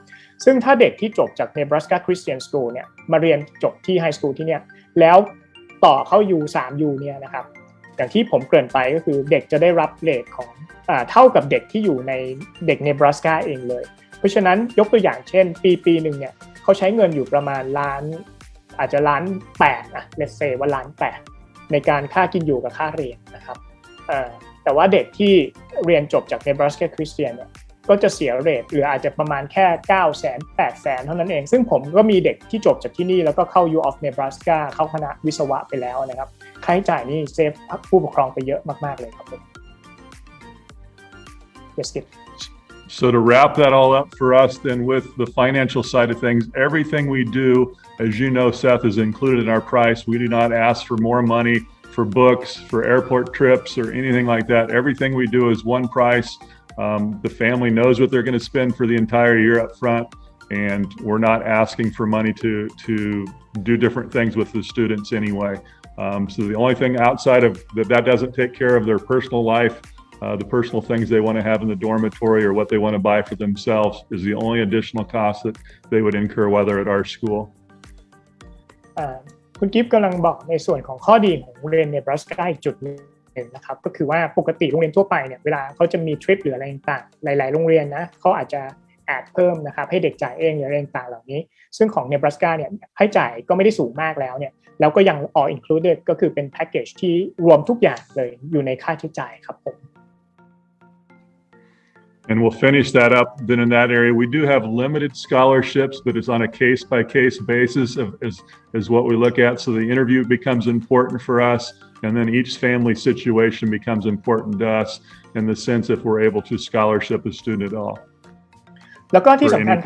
ซึ่งถ้าเด็กที่จบจาก Nebraska Christian School เนี่ยมาเรียนจบที่ไฮสคูลที่เนี่ยแล้วต่อเข้า U3U เนี่ยนะครับอย่างที่ผมเกริ่นไปก็คือเด็กจะได้รับเรทของเท่ากับเด็กที่อยู่ในเด็ก Nebraska เองเลยเพราะฉะนั้นยกตัวอย่างเช่นปีนึงเนี่ยเขาใช้เงินอยู่ประมาณอาจจะ1.8นะ let's say ว่า1.8ในการค่ากินอยู่กับค่าเรียนนะครับแต่ว่าเด็กที่เรียนจบจาก Nebraska Christian เนี่ยก็จะเสียเรทหรืออาจจะประมาณแค่900,000 800,000เท่านั้นเองซึ่งผมก็มีเด็กที่จบจากที่นี่แล้วก็เข้า U of Nebraska เข้าคณะวิศวะไปแล้วนะครับค่าใช้จ่ายนี่เซฟผู้ปกครองไปเยอะมากๆเลยครับผม Yes, Gib. So to wrap that all up for us then with the financial side of things, everything we do, as you know, Seth, is included in our price. We do not ask for more money for books, for airport trips, or anything like that. Everything we do is one price. The family knows what they're going to spend for the entire year up front, and we're not asking for money to do different things with the students anyway. So the only thing outside of that doesn't take care of their personal life. The personal things they want to have in the dormitory or what they want to buy for themselves is the only additional cost that they would incur while they're at our school. คุณกิฟต์กำลังบอกในส่วนของข้อดีของโรงเรียน Nebraska อีกจุดหนึ่งนะครับก็คือว่าปกติโรงเรียนทั่วไปเนี่ยเวลาเขาจะมีทริปหรืออะไรต่างๆหลายๆโรงเรียนนะเขาอาจจะแอดเพิ่มนะครับให้เด็กจ่ายเองหรืออะไรต่างๆเหล่านี้ซึ่งของ Nebraska เนี่ยให้จ่ายก็ไม่ได้สูงมากแล้วเนี่ยแล้วก็ยัง all included ก็คือเป็นแพ็กเกจที่รวมทุกอย่างเลยอยู่ในค่าใช้จ่ายครับผม And we'll finish that up then in that area. We do have limited scholarships, but it's on a case-by-case basis is what we look at. So the interview becomes important for us, and then each family situation becomes important to us in the sense if we're able to scholarship a student at all. แล้วก็ที่สำคัญ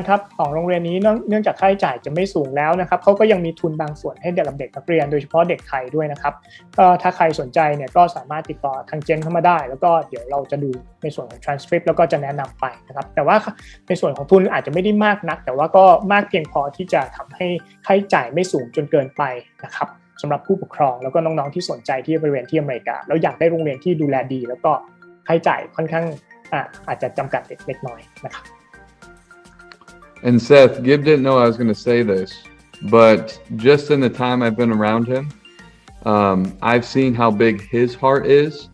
ครับของโรงเรียนนี้เนื่องจากค่าใช้จ่ายจะไม่สูงแล้วนะครับเขาก็ยังมีทุนบางส่วนให้เด็กนักเรียนโดยเฉพาะเด็กไทยด้วยนะครับก็ถ้าใครสนใจเนี่ยก็สามารถติดต่อทางเจนเข้ามาได้แล้วก็เดี๋ยวเราจะดูในส่วนของ transcript แล้วก็จะแนะนำไปนะครับแต่ว่าในส่วนของทุนอาจจะไม่ได้มากนักแต่ว่าก็มากเพียงพอที่จะทำให้ค่าใช้จ่ายไม่สูงจนเกินไปนะครับสำหรับผู้ปกครองแล้วก็น้องๆที่สนใจที่จะไปเรียนที่อเมริกาแล้วอยากได้โรงเรียนที่ดูแลดีแล้วก็ค่าใช้จ่ายค่อนข้างอาจจะจำกัดเล็กน้อยนะครับAnd Seth, Gib didn't know I was going to say this, but just in the time I've been around him, I've seen how big his heart is,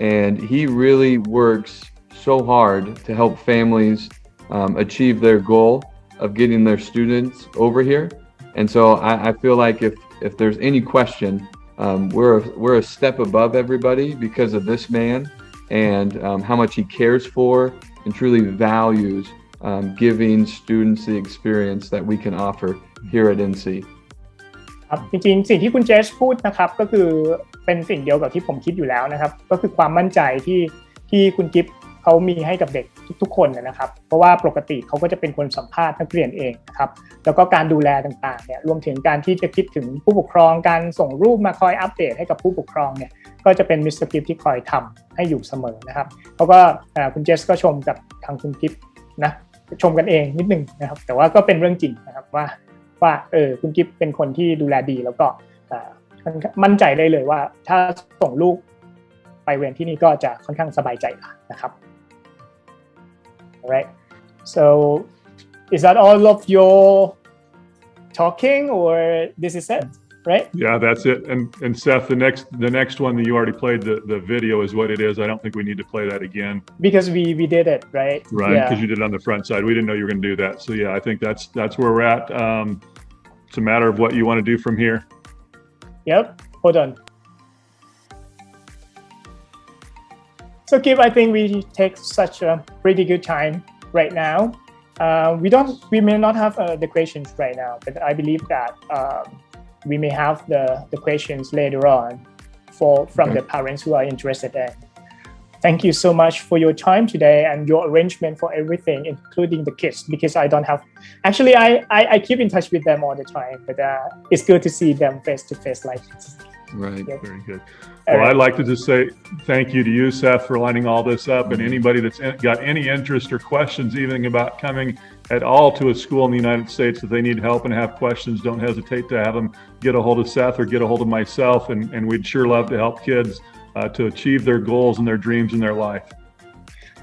and he really works so hard to help families achieve their goal of getting their students over here. And so I feel like if there's any question, we're a step above everybody because of this man and how much he cares for and truly values giving students the experience that we can offer here at NC. ครับจริงๆสิ่งที่คุณเจสพูดนะครับก็คือเป็นสิ่งเดียวกับที่ผมคิดอยู่แล้วนะครับก็คือความมั่นใจที่คุณกิฟต์เขามีให้กับเด็กทุกๆคนนะครับเพราะว่าปกติเขาก็จะเป็นคนสัมภาษณ์นักเรียนเองนะครับแล้วก็การดูแลต่างๆเนี่ยรวมถึงการที่จะคิดถึงผู้ปกครองการส่งรูปมาคอยอัปเดตให้กับผู้ปกครองเนี่ยก็จะเป็นมิสเตอร์กิฟต์ที่คอยทำให้อยู่เสมอนะครับเพราะว่าคุณเจสก็ชมกับทางคุณกิฟต์นะชมกันเองนิดนึงนะครับแต่ว่าก็เป็นเรื่องจริงนะครับว่าคุณกิฟต์เป็นคนที่ดูแลดีแล้วก็มั่นใจได้เลยว่าถ้าส่งลูกไปเรียนที่นี่ก็จะค่อนข้างสบายใจนะครับ Alright so is that all of your talking or this is it right Yeah, that's it. And Seth, the next one that you already played, the video is what it is. I don't think we need to play that again. Because we did it, right? Right, because you did it on the front side. We didn't know you were going to do that. So yeah, I think that's where we're at. It's a matter of what you want to do from here. Yep. Hold on. So Gib, I think we take such a pretty good time right now. We may not have the questions right now, but I believe that we may have the questions later on. from the parents who are interested in. Thank you so much for your time today and your arrangement for everything, including the kids, because I don't have. Actually, I keep in touch with them all the time, but it's good to see them face to face like this. Right. Yeah. Very good. Well, I'd like to just say thank you to you, Seth, for lining all this up, and anybody that's got any interest or questions, even about coming at all to a school in the United States, if they need help and have questions, don't hesitate to have them get a hold of Seth or get a hold of myself, and we'd sure love to help kids to achieve their goals and their dreams in their life.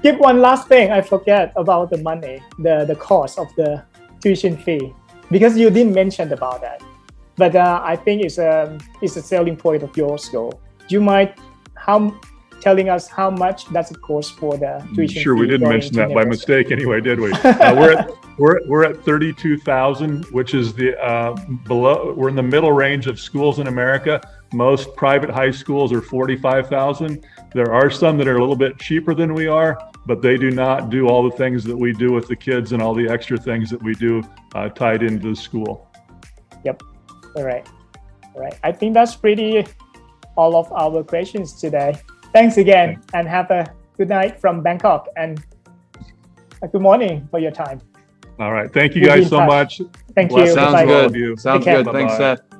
Give one last thing I forget about the money, the cost of the tuition fee, because you didn't mention about that. But I think it's a selling point of your school. Do you mind telling us how much does it cost for the tuition Sure, fee? we didn't mention that by mistake anyway, did we? We're at 32,000, which is the below. We're in the middle range of schools in America. Most private high schools are 45,000. There are some that are a little bit cheaper than we are, but they do not do all the things that we do with the kids and all the extra things that we do tied into the school. Yep. All right. I think that's pretty all of our questions today. Thanks again, and have a good night from Bangkok, and a good morning for your time. All right. Thank you guys so much. Thank you. Blessings Sounds Bye-bye. to all good. of you. Sounds Take care. good. Thanks, Bye-bye. Seth.